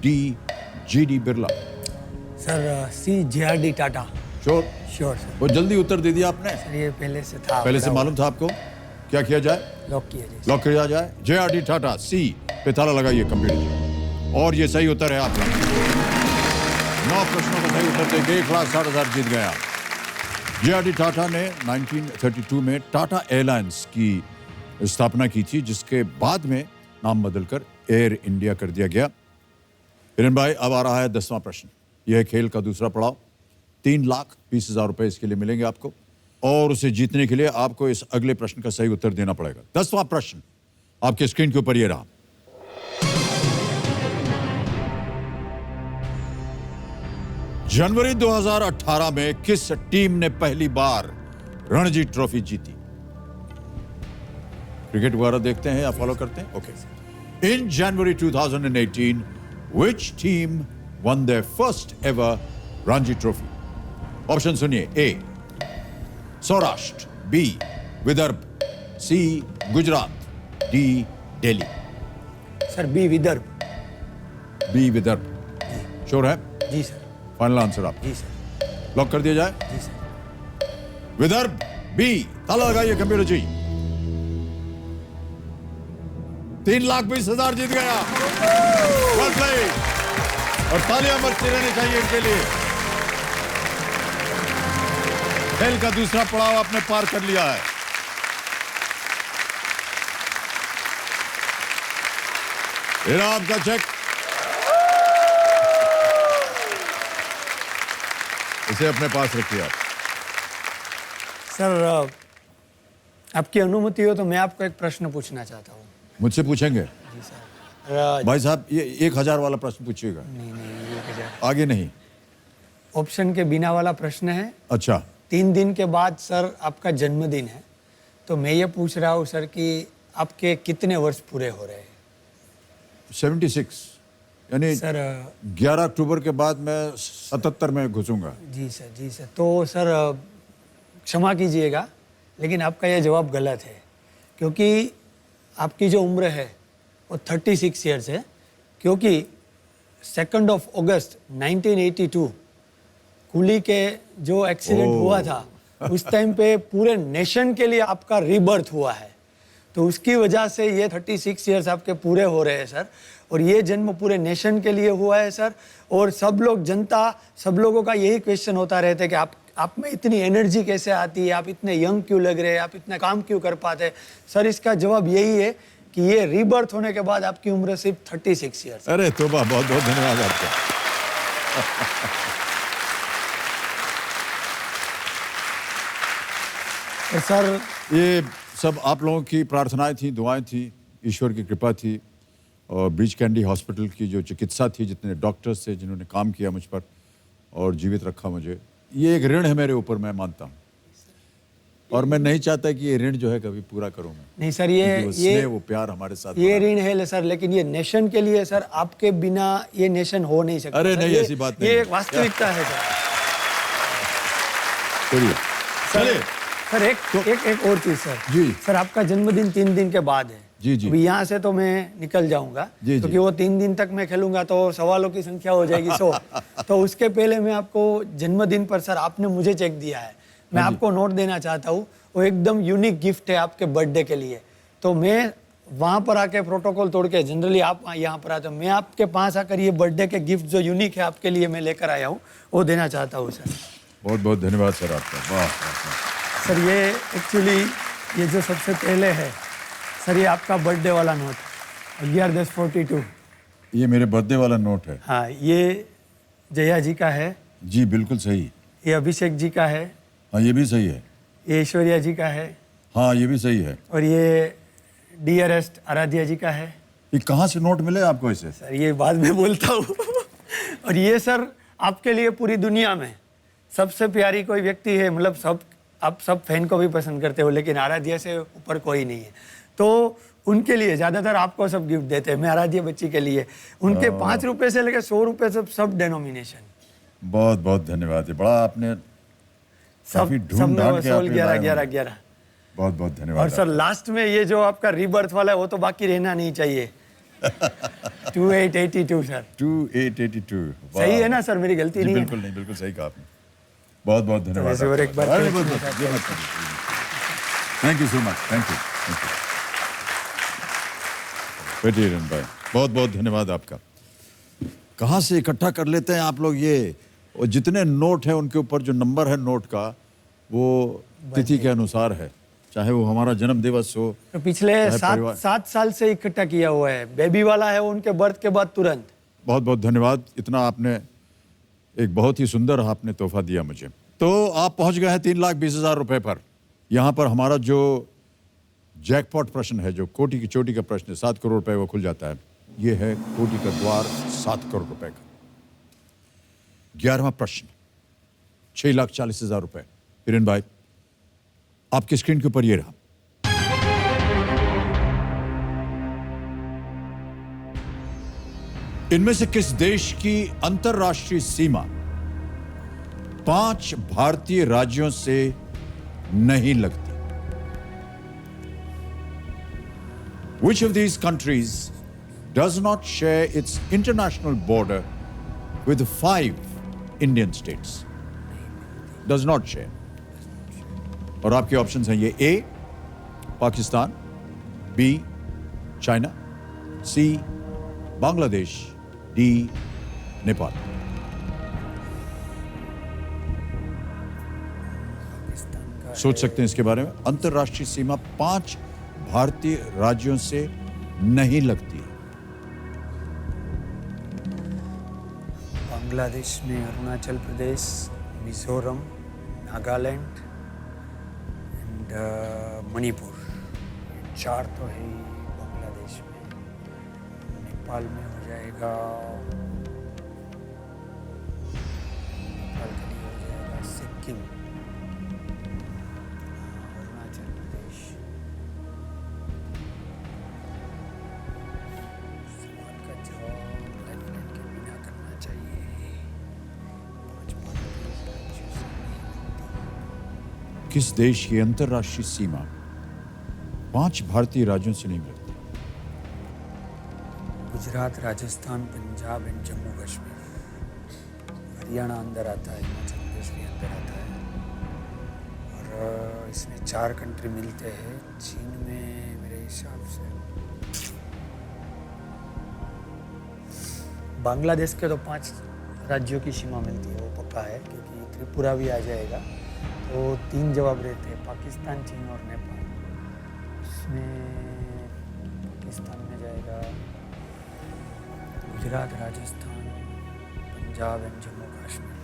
S1: D. G.D. Birla.
S2: Sir C JRD Tata.
S1: Sure?
S2: Sure sir.
S1: वो जल्दी उत्तर दे दिया आपने?
S2: सर ये पहले से था।
S1: पहले से मालूम था आपको? क्या किया जाए?
S2: लॉक किया जाए।
S1: लॉक किया जाए। J.R.D. टाटा, सी पे ताला लगाइए कंप्यूटर जी। और ये सही उत्तर है आपका। 9 प्रश्नों का सही उत्तर देके 1,60,000 जीत गया। J.R.D. टाटा ने 1932 में टाटा एयरलाइंस की स्थापना की थी, जिसके बाद में नाम बदलकर एयर इंडिया कर दिया गया। हिरेन भाई, अब आ रहा है 10वां प्रश्न। यह है खेल का दूसरा पड़ाव। 3,20,000 रुपए इसके लिए मिलेंगे आपको, और उसे जीतने के लिए आपको इस अगले प्रश्न का सही उत्तर देना पड़ेगा। 10वां प्रश्न आपके स्क्रीन के ऊपर यह रहा। जनवरी 2018 में किस टीम ने पहली बार रणजी ट्रॉफी जीती? क्रिकेट वगैरह देखते हैं या फॉलो करते हैं? Okay. In January 2018, which team won their first ever Ranji trophy? Option सुनिए। A Saurashtra, B Vidarbha, C Gujarat, D Delhi.
S2: Sir B Vidarbha.
S1: B Vidarbha, sure है?
S2: जी सर।
S1: फाइनल आंसर आप?
S2: जी सर।
S1: लॉक कर दिया जाए?
S2: जी सर।
S1: विदर्भ, बी। ताला लगाइए कंप्यूटर जी। 3,20,000 जीत गया। वेल प्लेड, और तालियां बजती रहनी चाहिए इनके लिए। खेल का दूसरा पड़ाव आपने पार कर लिया है। ये रहा आपका चेक। इसे अपने पास रखिए आप।
S2: सर आपकी अनुमति हो तो मैं आपको एक प्रश्न पूछना चाहता हूँ।
S1: मुझसे पूछेंगे?
S2: जी सर।
S1: भाई साहब, ये 1,000 वाला प्रश्न पूछिएगा।
S2: नहीं ये क्या?
S1: आगे नहीं।
S2: ऑप्शन के बिना वाला प्रश्न है।
S1: अच्छा।
S2: 3 दिन के बाद सर आपका जन्मदिन है, तो मैं ये पूछ रहा हूँ सर कि आपके कितने वर्ष पूरे हो रहे हैं?
S1: 76 यानी
S2: सर
S1: 11 अक्टूबर के बाद मैं 77 में घुसूंगा।
S2: जी सर, जी सर। तो सर क्षमा कीजिएगा, लेकिन आपका यह जवाब गलत है, क्योंकि आपकी जो उम्र है वो 36 ईयर्स है, क्योंकि 2 अगस्त 1982 कुली के जो एक्सीडेंट हुआ था उस टाइम पे पूरे नेशन के लिए आपका रीबर्थ हुआ है। तो उसकी वजह से ये 36 ईयर्स आपके पूरे हो रहे हैं सर, और ये जन्म पूरे नेशन के लिए हुआ है सर। और सब लोग, जनता, सब लोगों का यही क्वेश्चन होता रहता है कि आप में इतनी एनर्जी कैसे आती है, आप इतने यंग क्यों लग रहे हैं, आप इतना काम क्यों कर पाते हैं। सर इसका जवाब यही है कि ये रीबर्थ होने के बाद आपकी उम्र सिर्फ 36 ईयर्स।
S1: अरे तोबा, बहुत बहुत धन्यवाद आपका।
S2: सर
S1: ये सब आप लोगों की प्रार्थनाएं थी, दुआएं थी, ईश्वर की कृपा थी, और ब्रीच कैंडी हॉस्पिटल की जो चिकित्सा थी, जितने डॉक्टर्स थे जिन्होंने काम किया मुझ पर और जीवित रखा मुझे, ये एक ऋण है मेरे ऊपर, मैं मानता हूँ। और मैं नहीं चाहता कि ये ऋण जो है कभी पूरा करूँ मैं।
S2: नहीं सर,
S1: क्योंकि वो स्नेह, वो प्यार हमारे साथ
S2: ये
S1: बना है।
S2: ऋण है सर, लेकिन ये नेशन के लिए सर, आपके बिना ये नेशन हो नहीं सकता।
S1: अरे
S2: सर,
S1: नहीं,
S2: ये-
S1: ऐसी बात नहीं
S2: ये
S1: है।
S2: एक वास्तविकता है सर।
S1: चलिए चलिए।
S2: सर एक और चीज सर।
S1: जी।
S2: सर आपका जन्मदिन 3 दिन के बाद है।
S1: जी, जी।
S2: अभी यहाँ से तो मैं निकल जाऊंगा,
S1: जी, जी।
S2: क्योंकि वो 3 दिन तक मैं खेलूंगा तो सवालों की संख्या हो जाएगी 100। तो उसके पहले मैं आपको जन्मदिन पर सर आपने मुझे चेक दिया है, मैं आपको नोट देना चाहता हूँ। वो एकदम यूनिक गिफ्ट है आपके बर्थडे के लिए। तो मैं वहाँ पर आके प्रोटोकॉल तोड़ के, जनरली आप यहाँ पर आते हो, मैं आपके पास आकर ये बर्थडे के गिफ्ट जो यूनिक है आपके लिए मैं लेकर आया हूँ, वो देना चाहता हूँ सर।
S1: बहुत बहुत धन्यवाद सर आपका। वाह, वाह, वाह।
S2: सर ये एक्चुअली ये जो सबसे पहले है सर, ये आपका बर्थडे वाला नोट 11/10/42।
S1: ये मेरे बर्थडे वाला नोट है।
S2: हाँ, ये जया जी का है,
S1: जी बिल्कुल सही।
S2: ये अभिषेक जी का है,
S1: हाँ ये भी सही है।
S2: ये ऐश्वर्या जी का है,
S1: हाँ ये भी सही है।
S2: और ये डियरेस्ट आराध्या जी का है।
S1: ये कहाँ से नोट मिले आपको इसे?
S2: सर ये बाद में बोलता हूँ। और ये सर आपके लिए पूरी दुनिया में सबसे प्यारी कोई व्यक्ति है, मतलब सब, आप सब फैन को भी पसंद करते हो, लेकिन आराध्या से ऊपर कोई नहीं है। तो उनके लिए ज़्यादातर आपको सब गिफ्ट देते हैं, मैं आराध्या बच्ची के लिए उनके 5 रुपये से लेकर 100 रुपये सब डेनोमिनेशन।
S1: बहुत बहुत धन्यवाद। ये बड़ा आपने काफी
S2: सब
S1: ढूंढ
S2: में
S1: ढांढ के
S2: वसूल
S1: आपने लाए
S2: 11
S1: होंगे।
S2: 11।
S1: बहुत बहुत
S2: और
S1: धन्यवाद।
S2: सर लास्ट में ये जो आपका रीबर्थ वाला है वो तो बाकी रहना नहीं चाहिए। 2882 सर।
S1: 2882।
S2: सही है ना सर, मेरी गलती
S1: जी
S2: नहीं है?
S1: बिल्कुल नहीं, बिल्कुल सही कहा आपने। बहुत बहुत धन्यवाद।
S2: वैसे और एक बार
S1: अरे
S2: फिर
S1: बहुत
S2: से
S1: बहुत, ये मत करिए। Thank you so much. Thank you बैठिए हिरन भाई, बहुत बहुत धन्यवाद आपका। कहाँ से इकट्ठा कर लेते हैं आप लोग ये, और जितने नोट हैं उनके ऊपर जो नंबर है नोट का, वो तिथि के अनुसार है, चाहे वो हमारा जन्म दिवस हो।
S2: तो पिछले
S1: चाहे परिवार-
S2: 7 साल से इकट्ठा किया हुआ है। बेबी वाला है वो उनके बर्थ के बाद तुरंत।
S1: बहुत बहुत धन्यवाद। इतना आपने, एक बहुत ही सुंदर आपने तोहफा दिया मुझे। तो आप पहुंच गए हैं 3,20,000 रुपए पर। यहाँ पर हमारा जो जैकपॉट प्रश्न है, जो कोटि की चोटी का प्रश्न है, 7 करोड़ रुपए वो खुल जाता है। ये है कोटि का द्वार, 7 करोड़ रुपए का 11वां प्रश्न, 6,40,000 रुपए। हिरन भाई आपकी स्क्रीन के ऊपर ये रहा। इनमें से किस देश की अंतरराष्ट्रीय सीमा 5 भारतीय राज्यों से नहीं लगती? Which of these countries does not share its international border with 5 Indian states? Does not share. और आपके ऑप्शंस हैं ये: ए पाकिस्तान, बी चाइना, सी बांग्लादेश, डी नेपाल। सोच सकते हैं इसके बारे में। अंतरराष्ट्रीय सीमा 5 भारतीय राज्यों से नहीं लगती है।
S2: बांग्लादेश में अरुणाचल प्रदेश, मिजोरम, नागालैंड एंड मणिपुर, ये 4 तो है ही बांग्लादेश में। नेपाल में हो जाएगा, नेपाल के लिए हो जाएगा सिक्किम, अरुणाचल प्रदेश। सवाल
S1: किस देश की अंतर्राष्ट्रीय सीमा 5 भारतीय राज्यों से नहीं लगती?
S2: गुजरात, राजस्थान, पंजाब एंड जम्मू कश्मीर। हरियाणा अंदर आता है, हिमाचल प्रदेश भी अंदर आता है। और इसमें 4 कंट्री मिलते हैं। चीन में मेरे हिसाब से बांग्लादेश के तो 5 राज्यों की सीमा मिलती है, वो पक्का है, क्योंकि त्रिपुरा भी आ जाएगा। तो 3 जवाब रहते हैं, पाकिस्तान, चीन और नेपाल। इसमें पाकिस्तान में जाएगा गुजरात, राजस्थान, पंजाब एंड जम्मू कश्मीर।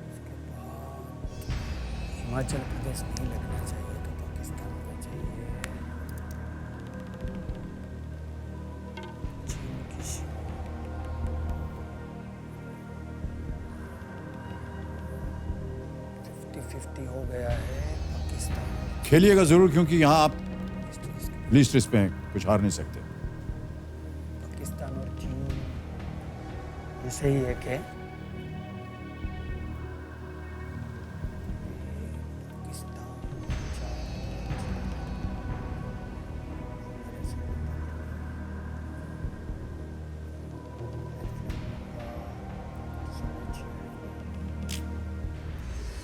S2: उसके बाद हिमाचल प्रदेश नहीं लगना चाहिए, तो पाकिस्तान में चाहिए। चीन की सीमा 50-50 हो गया है। पाकिस्तान
S1: खेलिएगा जरूर, क्योंकि यहाँ आप लीस्ट रिस्क पे हैं, कुछ हार नहीं सकते।
S2: पाकिस्तान और चीन ये सही है कि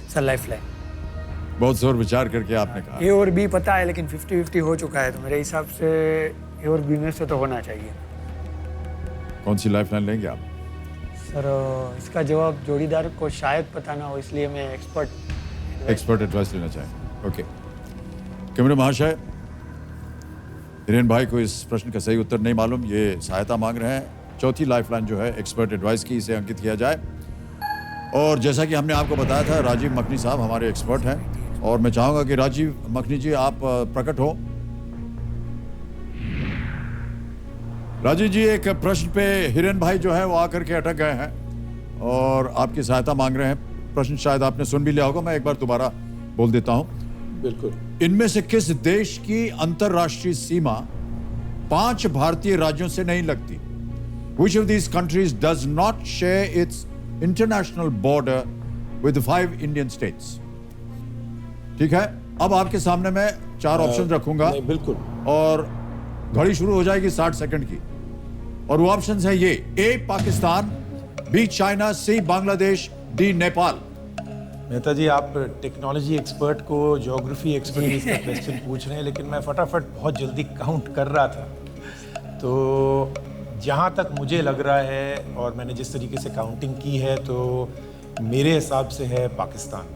S2: सर लाइफ लाइन
S1: बहुत जोर विचार करके आपने कहा।
S2: ए और बी पता है, लेकिन 50-50 हो चुका है, तो मेरे हिसाब से ए और बी में से तो होना चाहिए।
S1: कौन सी लाइफ लाइन लेंगे आप?
S2: सर इसका जवाब जोड़ीदार को शायद पता ना हो, इसलिए मैं एक्सपर्ट
S1: एडवाइस लेना चाहेंगे। ओके, कैमरे महाशय, हिरेन भाई को इस प्रश्न का सही उत्तर नहीं मालूम, ये सहायता मांग रहे हैं। चौथी लाइफ लाइन जो है एक्सपर्ट एडवाइस की, इसे अंकित किया जाए। और जैसा कि हमने आपको बताया था, राजीव मखनी साहब हमारे एक्सपर्ट हैं, और मैं चाहूंगा कि राजीव मखनी जी आप प्रकट हो। राजीव जी, एक प्रश्न पे हिरेन भाई जो है वो आकर के अटक गए हैं और आपकी सहायता मांग रहे हैं। प्रश्न शायद आपने सुन भी लिया होगा, मैं एक बार दोबारा बोल देता हूं।
S5: बिल्कुल।
S1: इनमें से किस देश की अंतर्राष्ट्रीय सीमा 5 भारतीय राज्यों से नहीं लगती? Which of these countries does not share its international border with 5 Indian states? ठीक है, अब आपके सामने मैं 4 ऑप्शन रखूंगा।
S5: नहीं, बिल्कुल।
S1: और घड़ी शुरू हो जाएगी 60 सेकंड की, और वो ऑप्शंस है ये: ए पाकिस्तान, बी चाइना, सी बांग्लादेश, डी नेपाल।
S5: मेहता जी, आप टेक्नोलॉजी एक्सपर्ट को ज्योग्राफी एक्सपर्टीज का क्वेश्चन पूछ रहे हैं, लेकिन मैं फटाफट बहुत जल्दी काउंट कर रहा था। तो जहाँ तक मुझे लग रहा है और मैंने जिस तरीके से काउंटिंग की है, तो मेरे हिसाब से है पाकिस्तान।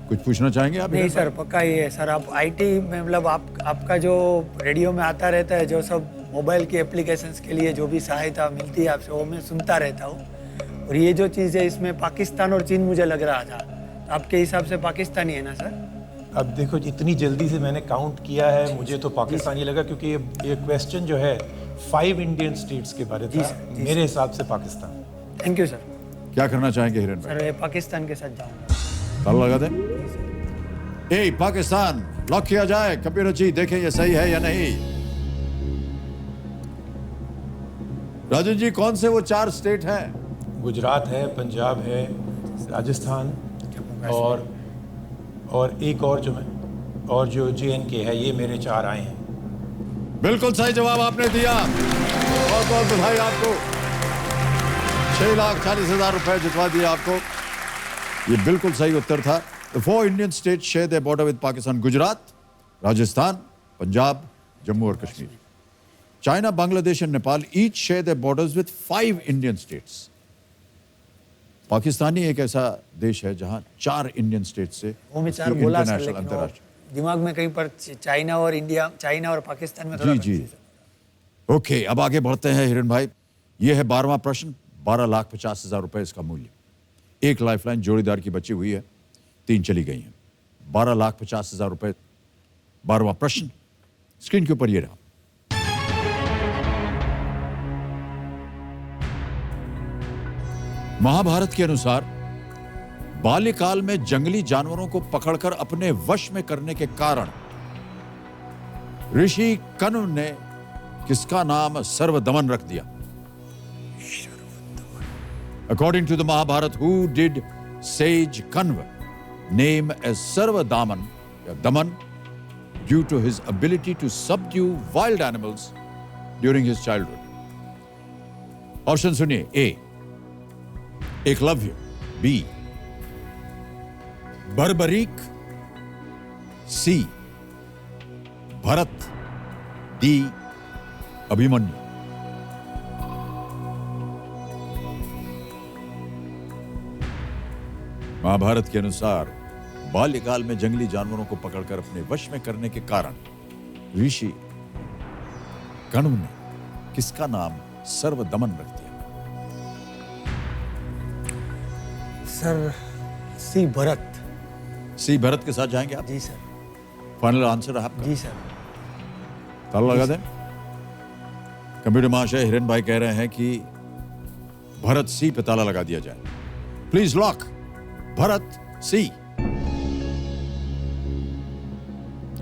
S1: कुछ पूछना चाहेंगे आप?
S2: नहीं सर, पक्का ही है सर। आप आईटी में, मतलब आपका जो रेडियो में आता रहता है, जो सब मोबाइल की एप्लीकेशंस के लिए जो भी सहायता मिलती है आपसे, वो मैं सुनता रहता हूँ। और ये जो चीज़ है, इसमें पाकिस्तान और चीन मुझे लग रहा था। तो आपके हिसाब से पाकिस्तान ही है ना सर?
S5: अब देखो, इतनी जल्दी से मैंने काउंट किया है, मुझे तो पाकिस्तान ही लगा, क्योंकि ये क्वेश्चन जो है 5 इंडियन स्टेट्स के बारे था। मेरे हिसाब से पाकिस्तान।
S2: Thank you sir.
S1: क्या करना चाहेंगे हिरेन भाई?
S2: सर मैं पाकिस्तान के साथ जाऊँगा।
S1: ताला लगा दें। ए पाकिस्तान लॉक किया जाए। कंप्यूटर जी देखें ये सही है या नहीं। राजू जी, कौन से वो 4 स्टेट हैं?
S5: गुजरात है, पंजाब है, राजस्थान और एक और जो JNK है, ये मेरे 4 आए हैं।
S1: बिल्कुल सही जवाब आपने दिया। बहुत बहुत बधाई आपको। 6,40,000 रुपए जितवा दिए आपको। ये बिल्कुल सही उत्तर था। The 4 Indian states share their border with Pakistan: Gujarat, Rajasthan, Punjab, Jammu और Kashmir. China, Bangladesh and Nepal each share their borders with 5 Indian states. Pakistan ही एक ऐसा देश है जहां 4 इंडियन स्टेट से
S2: वो मैं 4 बोला सर,
S1: इंटरनेशनल
S2: लेकिन
S1: अंतर्राष्ट्रीय
S2: दिमाग में कहीं पर चाइना और पाकिस्तान में थोड़ा
S1: जी जी। ओके, अब आगे बढ़ते हैं हिरेन भाई। ये है 12वां प्रश्न। 12,50,000 रुपए इसका मूल्य। 1 लाइफलाइन जोड़ीदार की बची हुई है, 3 चली गई हैं। 12,50,000 रुपए। 12वां प्रश्न स्क्रीन के ऊपर ये रहा। महाभारत के अनुसार बाल्यकाल में जंगली जानवरों को पकड़कर अपने वश में करने के कारण ऋषि कण्व ने किसका नाम सर्वदमन रख दिया? According to the Mahabharata, who did sage Kanva, name as Sarvadaman या दमन due to his ability to subdue wild animals during his childhood. Option सुनिए. A. Eklavya. B. Barbarik. C. Bharat. D. Abhimanyu. Mahabharat के अनुसार बाल्यकाल में जंगली जानवरों को पकड़कर अपने वश में करने के कारण ऋषि कण्व ने किसका नाम सर्वदमन रख दिया?
S2: सर सी भरत.
S1: सी भरत के साथ जाएंगे आप?
S2: जी सर.
S1: फाइनल आंसर आपका?
S2: जी सर.
S1: ताला लगा दें. कंप्यूटर महाशय हिरन भाई कह रहे हैं कि भरत सी पे ताला लगा दिया जाए. प्लीज लॉक भरत सी.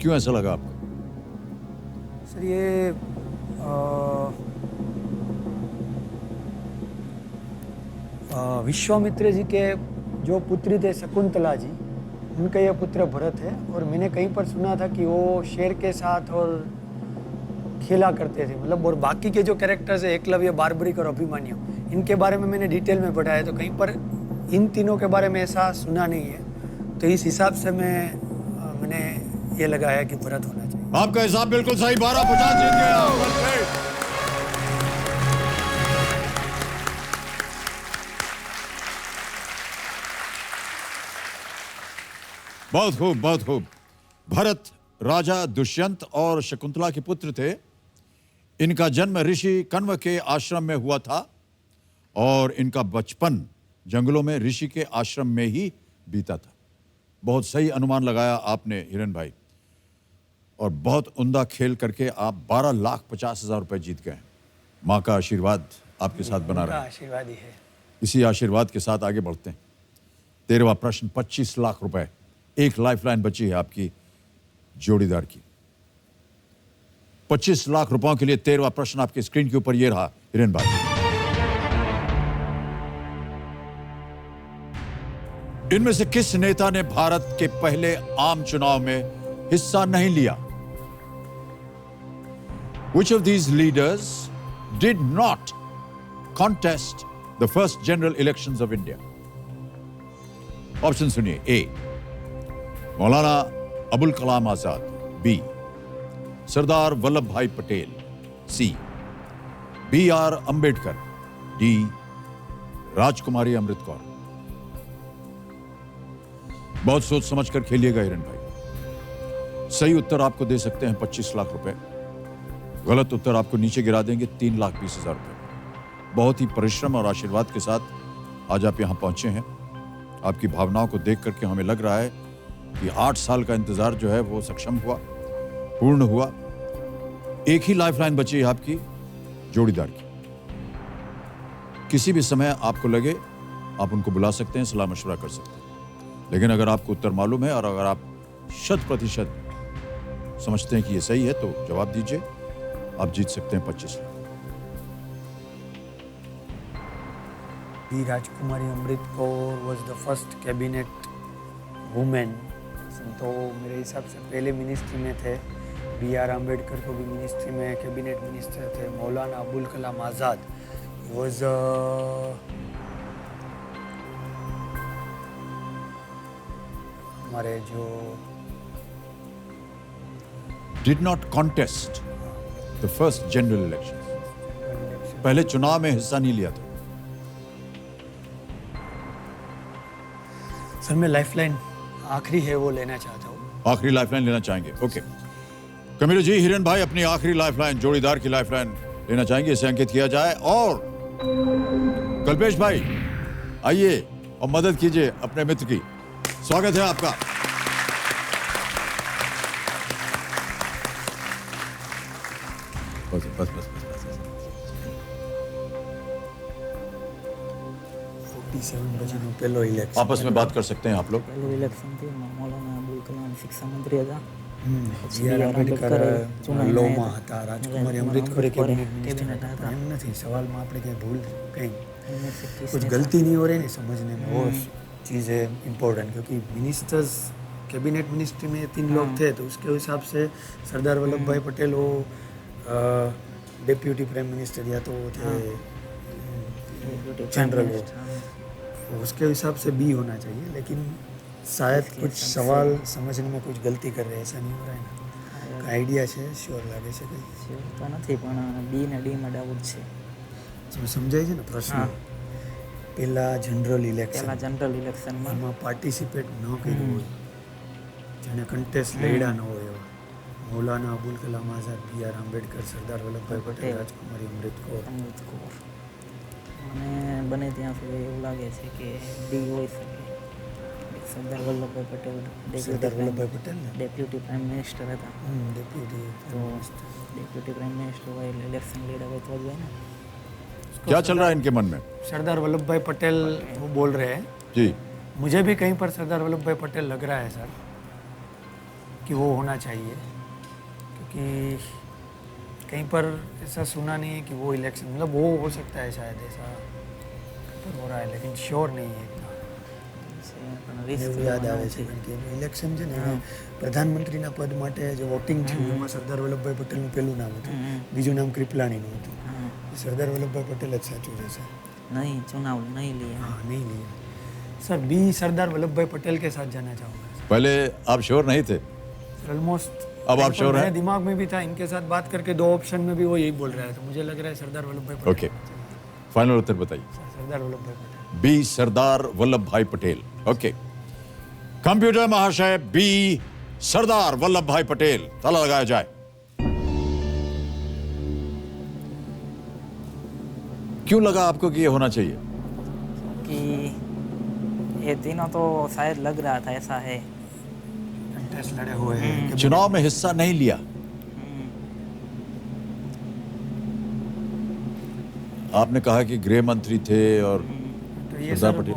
S1: क्यों ऐसा लगा आपको?
S2: सर ये विश्वामित्र जी के जो पुत्री थे शकुंतला जी, उनका यह पुत्र भरत है. और मैंने कहीं पर सुना था कि वो शेर के साथ और खेला करते थे, मतलब. और बाकी के जो कैरेक्टर्स है एकलव्य, बार्बरिक और अभिमन्यु, इनके बारे में मैंने डिटेल में पढ़ा है. तो कहीं पर इन तीनों के बारे में ऐसा सुना नहीं है. तो इस हिसाब से मैंने ये लगाया कि भरत होना चाहिए.
S1: आपका हिसाब बिल्कुल सही. 1250 जीत गया. बहुत खूब, बहुत खूब. भरत राजा दुष्यंत और शकुंतला के पुत्र थे. इनका जन्म ऋषि कण्व के आश्रम में हुआ था और इनका बचपन जंगलों में ऋषि के आश्रम में ही बीता था. बहुत सही अनुमान लगाया आपने हिरन भाई, और बहुत उम्दा खेल करके आप 12,50,000 रुपए जीत गए. माँ का आशीर्वाद आपके साथ बना रहा है.
S2: आशीर्वाद ही है.
S1: इसी आशीर्वाद के साथ आगे बढ़ते हैं. 13वां प्रश्न 25 लाख रुपए. एक लाइफलाइन बची है आपकी जोड़ीदार की. 25 लाख रुपयों के लिए 13वां प्रश्न आपके स्क्रीन के ऊपर ये रहा हिरन भाई. इनमें से किस नेता ने भारत के पहले आम चुनाव में हिस्सा नहीं लिया? Which of these leaders did not contest the first general elections of India? Option सुनिए. A. मौलाना अबुल कलाम आजाद. B. सरदार वल्लभ भाई Patel. C. B.R. Ambedkar. D. राजकुमारी अमृत कौर. बहुत सोच समझ कर खेलिएगा हिरन भाई. सही उत्तर आपको दे सकते हैं 25 लाख रुपए. गलत उत्तर आपको नीचे गिरा देंगे 3,20,000 रुपए. बहुत ही परिश्रम और आशीर्वाद के साथ आज आप यहां पहुंचे हैं. आपकी भावनाओं को देख करके हमें लग रहा है कि 8 साल का इंतजार जो है वो सक्षम हुआ, पूर्ण हुआ. एक ही लाइफलाइन बची है आपकी जोड़ीदार की. किसी भी समय आपको लगे आप उनको बुला सकते हैं, सलाह मशवरा कर सकते हैं. लेकिन अगर आपको उत्तर मालूम है और अगर आप 100% समझते हैं कि ये सही है तो जवाब दीजिए. आप जीत सकते हैं 25 lakh.
S2: B Rajkumari Amrit Kaur was the first cabinet women. तो मेरे हिसाब से पहले मिनिस्ट्री में थे. B.R. अम्बेडकर को भी मिनिस्ट्री में कैबिनेट मिनिस्टर थे. मौलाना अबुल कलाम आज़ाद वॉज हमारे जो
S1: Did not contest the first general elections. पहले चुनाव में हिस्सा नहीं लिया था.
S2: सर मैं लाइफलाइन आखिरी है वो लेना चाहता हूँ.
S1: आखिरी लाइफलाइन लेना चाहेंगे? ओके. कमीर जी, हिरन भाई अपनी आखिरी लाइफलाइन, जोड़ीदार की लाइफलाइन लेना चाहेंगे. इसे अंकित किया जाए. और कल्पेश भाई आइए और मदद कीजिए अपने मित्र की. स्वागत है आपका. बस बस बस बस
S2: 47 બજીનો પહેલો ઇલેક્શન.
S1: आपस में बात कर सकते हैं आप लोग.
S6: पहले इलेक्शन थी मौलाना अबुल कलाम शिक्षा मंत्री હતા.
S2: B.R. અંબેડકર લોમાં હતા. રાજકુમારી અમૃત ખોરે કેબિનેટ મિનિસ્ટર હતા. એમ નથી સવાલમાં આપણે કઈ ભૂલ કઈ कुछ गलती नहीं हो रही नहीं समझने में. वो चीज़ है इम्पोर्टेंट, क्योंकि मिनिस्टर्स कैबिनेट मिनिस्ट्री में 3 लोग थे, तो उसके हिसाब से सरदार वल्लभ भाई पटेल वो डिप्यूटी प्राइम मिनिस्टर या तो वो थे जनरल हो, तो उसके हिसाब से बी होना चाहिए। लेकिन शायद कुछ सवाल समझने में कुछ गलती कर रहे हैं, ऐसा नहीं हो रहा है ना? आइडिया છે શ્યોર લાગે છે કંઈ?
S6: શ્યોર તો નથી, પણ બી ને ડીમાં ડાઉટ છે.
S2: તમે સમજાય છે ને પ્રશ્ન? પહેલા જનરલ ઇલેક્શન,
S6: પહેલાં જનરલ ઇલેક્શનમાં
S2: એમાં પાર્ટિસિપેટ ન કર્યું હોય, જેણે કન્ટેસ્ટ લડ્યા ન હોય એવા મૌલાના અબુલ કલામ આઝાદ, બી આર આંબેડકર, સરદાર વલ્લભભાઈ પટેલ, રાજકુમારી અમૃત કૌર.
S6: અમૃત કૌર. મને બને ત્યાં સુધી એવું લાગે છે કે ડી હોઈ શકે. સરદાર વલ્લભભાઈ પટેલ
S2: સરદાર વલ્લભભાઈ પટેલ ને
S6: ડેપ્યુટી પ્રાઇમ મિનિસ્ટર હતા,
S2: ડેપ્યુટી
S6: તો ડેપ્યુટી પ્રાઇમ મિનિસ્ટર હોય એટલે ઇલેક્શન લડ્યા હોય તો જ હોય ને.
S1: क्या चल रहा है इनके मन में?
S2: सरदार वल्लभ भाई पटेल वो बोल रहे हैं,
S1: जी,
S2: मुझे भी कहीं पर सरदार वल्लभ भाई पटेल लग रहा है सर कि वो होना चाहिए, क्योंकि कहीं पर ऐसा सुना नहीं है कि वो इलेक्शन, मतलब वो हो सकता है शायद ऐसा पर हो रहा है, लेकिन श्योर नहीं है इतना.
S6: પણ રિસ્ક
S2: એવું યાદ આવે છે કારણ કે ઇલેક્શન છે ને પ્રધાનમંત્રીના પદ માટે જે વોટિંગ થયું એમાં સરદાર વલ્લભભાઈ પટેલનું પહેલું નામ હતું, બીજું નામ કૃપલાણીનું હતું. सरदार वल्लभ भाई पटेल જ સાચું રહેશે.
S6: नहीं चुनाव नहीं लिए.
S2: हाँ नहीं लिया सर, बी सरदार वल्लभ भाई पटेल के साथ जाना चाहूँगा.
S1: पहले आप श्योर नहीं थे,
S2: ऑलमोस्ट
S1: अब आप श्योर हैं?
S2: मेरे दिमाग में भी था, इनके साथ बात करके 2 ऑप्शन में भी वो यही बोल रहा है, तो मुझे लग रहा है सरदार वल्लभ भाई पटेल.
S1: ओके, फाइनल उत्तर बताइए.
S2: सरदार वल्लभ भाई पटेल.
S1: बी सरदार वल्लभ भाई पटेल. ओके, कंप्यूटर महाशय बी सरदार वल्लभ भाई पटेल, ताला लगाया जाए. क्यों लगा आपको कि ये होना चाहिए?
S6: कि ये तीनों तो शायद लग रहा था ऐसा है.
S2: कंटेस्ट लड़े हुए हैं कि
S1: चुनाव में हिस्सा नहीं लिया, आपने कहा कि गृह मंत्री थे और
S2: तो ये
S1: सरदार
S2: सर
S1: पटेल.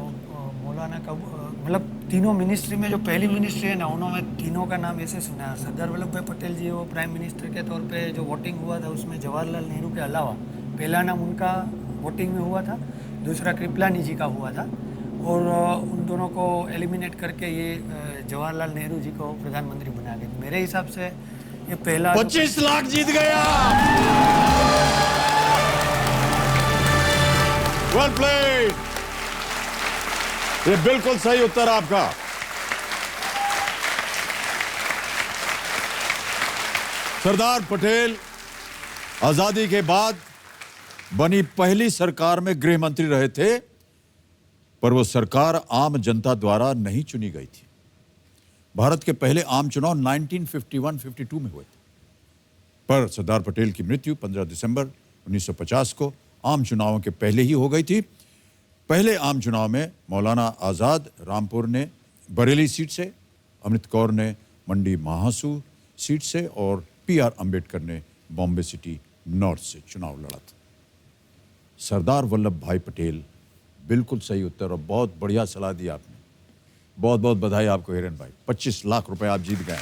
S2: मौलाना का मतलब तीनों मिनिस्ट्री में जो पहली मिनिस्ट्री है ना, उन्होंने तीनों का नाम ऐसे सुना है. सरदार वल्लभ भाई पटेल जी वो प्राइम मिनिस्टर के तौर पे जो वोटिंग हुआ था उसमें जवाहरलाल नेहरू के अलावा पहला नाम उनका वोटिंग में हुआ था, दूसरा कृपलानी जी का हुआ था, और उन दोनों को एलिमिनेट करके ये जवाहरलाल नेहरू जी को प्रधानमंत्री बना दिया. मेरे हिसाब से ये पहला
S1: 25 लाख जीत गया. Well played. ये बिल्कुल सही उत्तर आपका. सरदार पटेल आजादी के बाद बनी पहली सरकार में गृह मंत्री रहे थे, पर वो सरकार आम जनता द्वारा नहीं चुनी गई थी. भारत के पहले आम चुनाव 1951-52 में हुए थे, पर सरदार पटेल की मृत्यु 15 दिसंबर 1950 को आम चुनावों के पहले ही हो गई थी. पहले आम चुनाव में मौलाना आज़ाद रामपुर ने बरेली सीट से, अमृत कौर ने मंडी महासू सीट से और पी.आर. अंबेडकर ने बॉम्बे सिटी नॉर्थ से चुनाव लड़ा था. सरदार वल्लभ भाई पटेल, बिल्कुल सही उत्तर और बहुत बढ़िया सलाह दी आपने. बहुत बहुत बधाई आपको हिरेन भाई. 25 लाख रुपए आप जीत गए.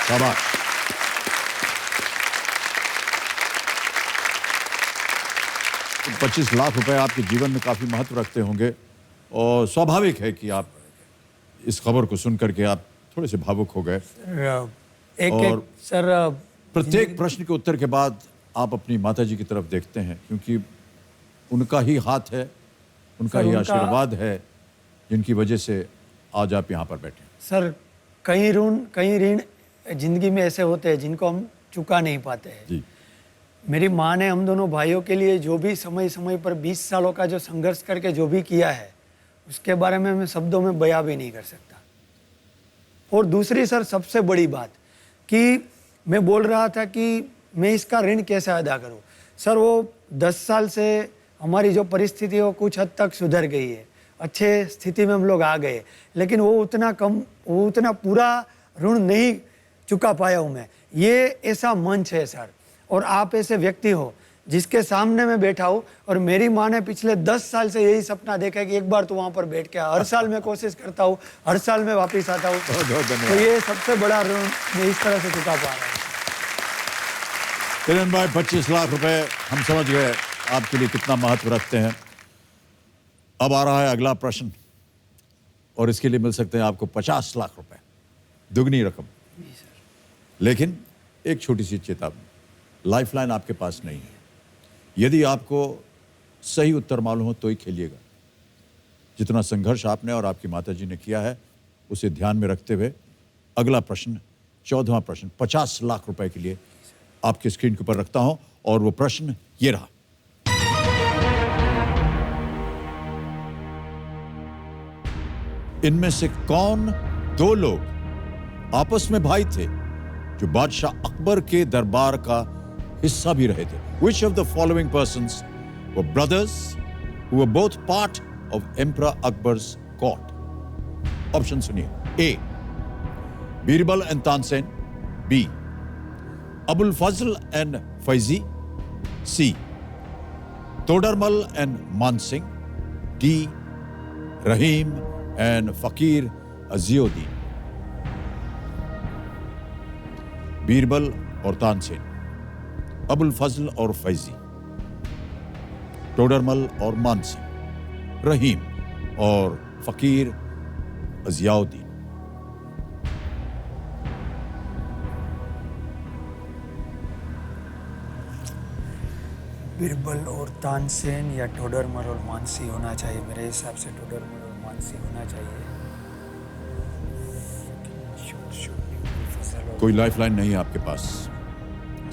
S1: शाबाश. तो 25 लाख रुपए आपके जीवन में काफी महत्व रखते होंगे और स्वाभाविक है कि आप इस खबर को सुनकर के आप थोड़े से भावुक हो गए.
S2: एक
S1: और
S2: सर
S1: प्रत्येक प्रश्न के उत्तर के बाद आप अपनी माताजी की तरफ देखते हैं, क्योंकि उनका ही हाथ है, उनका ही आशीर्वाद है, जिनकी वजह से आज आप यहाँ पर बैठे.
S2: सर कई ऋण जिंदगी में ऐसे होते हैं जिनको हम चुका नहीं पाते हैं.
S1: जी,
S2: मेरी माँ ने हम दोनों भाइयों के लिए जो भी समय समय पर 20 सालों का जो संघर्ष करके जो भी किया है, उसके बारे में मैं शब्दों में बयां भी नहीं कर सकता. और दूसरी सर सबसे बड़ी बात कि मैं बोल रहा था कि मैं इसका ऋण कैसे अदा करूं. सर वो 10 साल से हमारी जो परिस्थिति है कुछ हद तक सुधर गई है, अच्छे स्थिति में हम लोग आ गए, लेकिन वो उतना पूरा ऋण नहीं चुका पाया हूँ मैं. ये ऐसा मंच है सर, और आप ऐसे व्यक्ति हो जिसके सामने मैं बैठा हूँ, और मेरी माँ ने पिछले 10 साल से यही सपना देखा है कि एक बार तो वहाँ पर बैठ के हर साल मैं कोशिश करता हूँ, हर साल मैं वापस आता हूँ.
S1: बहुत बहुत
S2: तो
S1: धन्यवाद.
S2: ये सबसे बड़ा ऋण मैं इस तरह से चुका पा रहा हूँ.
S1: हिरेन भाई 25 लाख रुपए हम समझ गए आपके लिए कितना महत्व रखते हैं. अब आ रहा है अगला प्रश्न. और इसके लिए मिल सकते हैं आपको 50 लाख रुपए, दुगनी रकम। लेकिन एक छोटी सी चेतावनी, लाइफलाइन आपके पास नहीं है। यदि आपको सही उत्तर मालूम हो तो ही खेलिएगा। जितना संघर्ष आपने और आपकी माताजी ने किया है उसे ध्यान में रखते हुए अगला प्रश्न, 14वां प्रश्न 50 लाख रुपए के लिए आपके स्क्रीन के ऊपर रखता हूं और वो प्रश्न ये रहा। इनमें से कौन दो लोग आपस में भाई थे जो बादशाह अकबर के दरबार का हिस्सा भी रहे थे? Which of the following persons were brothers who were both part of Emperor Akbar's court? Option सुनिए। A. Birbal and Tansen. B. Abul Fazal and Faizi. C. Todarmal and Mansingh. D. Rahim and Fakir Aziuddin. Birbal और तानसेन, अबुल फजल और फैजी, टोडरमल और मानसिंह, रहीम और फकीर अजियाउद्दीन।
S2: बिरबल और तानसेन या टोडरमल और मानसी होना चाहिए। मेरे हिसाब से टोडरमल और मानसी होना चाहिए।
S1: कोई लाइफलाइन नहीं है आपके पास।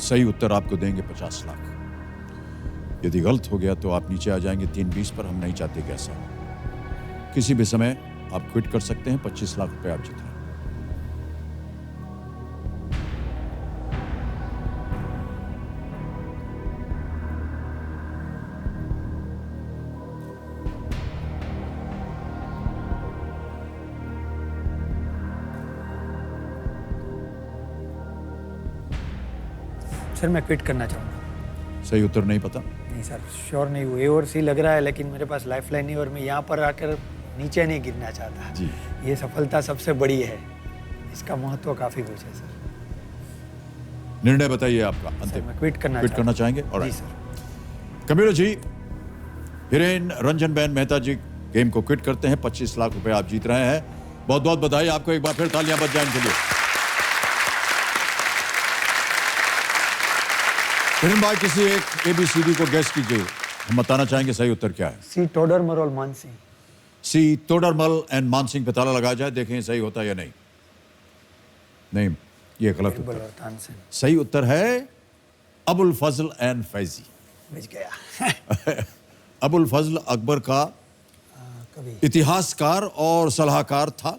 S1: सही उत्तर आपको देंगे 50 लाख। यदि गलत हो गया तो आप नीचे आ जाएंगे 320 पर। हम नहीं चाहते कि ऐसा हो। किसी भी समय आप क्विट कर सकते हैं। 25 लाख रुपए आप जीत रहे हैं।
S2: सर मैं क्विट करना चाहूँगा।
S1: सही उत्तर नहीं पता?
S2: नहीं सर, श्योर नहीं हुए और सी लग रहा है, लेकिन मेरे पास लाइफलाइन नहीं और मैं यहाँ पर आकर नीचे नहीं गिरना चाहता
S1: जी।
S2: ये सफलता सबसे बड़ी है, इसका महत्व काफ़ी कुछ है सर।
S1: निर्णय बताइए आपका
S2: सर
S1: अंतिम।
S2: मैं क्विट करना
S1: चाहेंगे?
S2: जी
S1: ऑलराइट।
S2: सर।
S1: कंप्यूटर जी, हिरेन रंजन बहन मेहता जी गेम को क्विट करते हैं। 25 लाख रुपए आप जीत रहे हैं। बहुत बहुत बधाई आपको। एक बार फिर तालियां बज जाएं इनके लिए। हिरेन भाई, किसी एक ABCD को गेस कीजिए। हम बताना चाहेंगे सही उत्तर क्या है।
S2: सी टोडरमल और मानसी।
S1: सी तोडरमल एंड मानसिंह पे ताला लगाया जाए, देखें सही होता है या नहीं। नहीं, ये गलत
S2: बिरबल
S1: उत्तर।
S2: और तानसेन।
S1: सही उत्तर है अबुल फजल एंड फैजी।
S2: बच गया।
S1: अबुल फजल अकबर का
S2: कभी
S1: इतिहासकार और सलाहकार था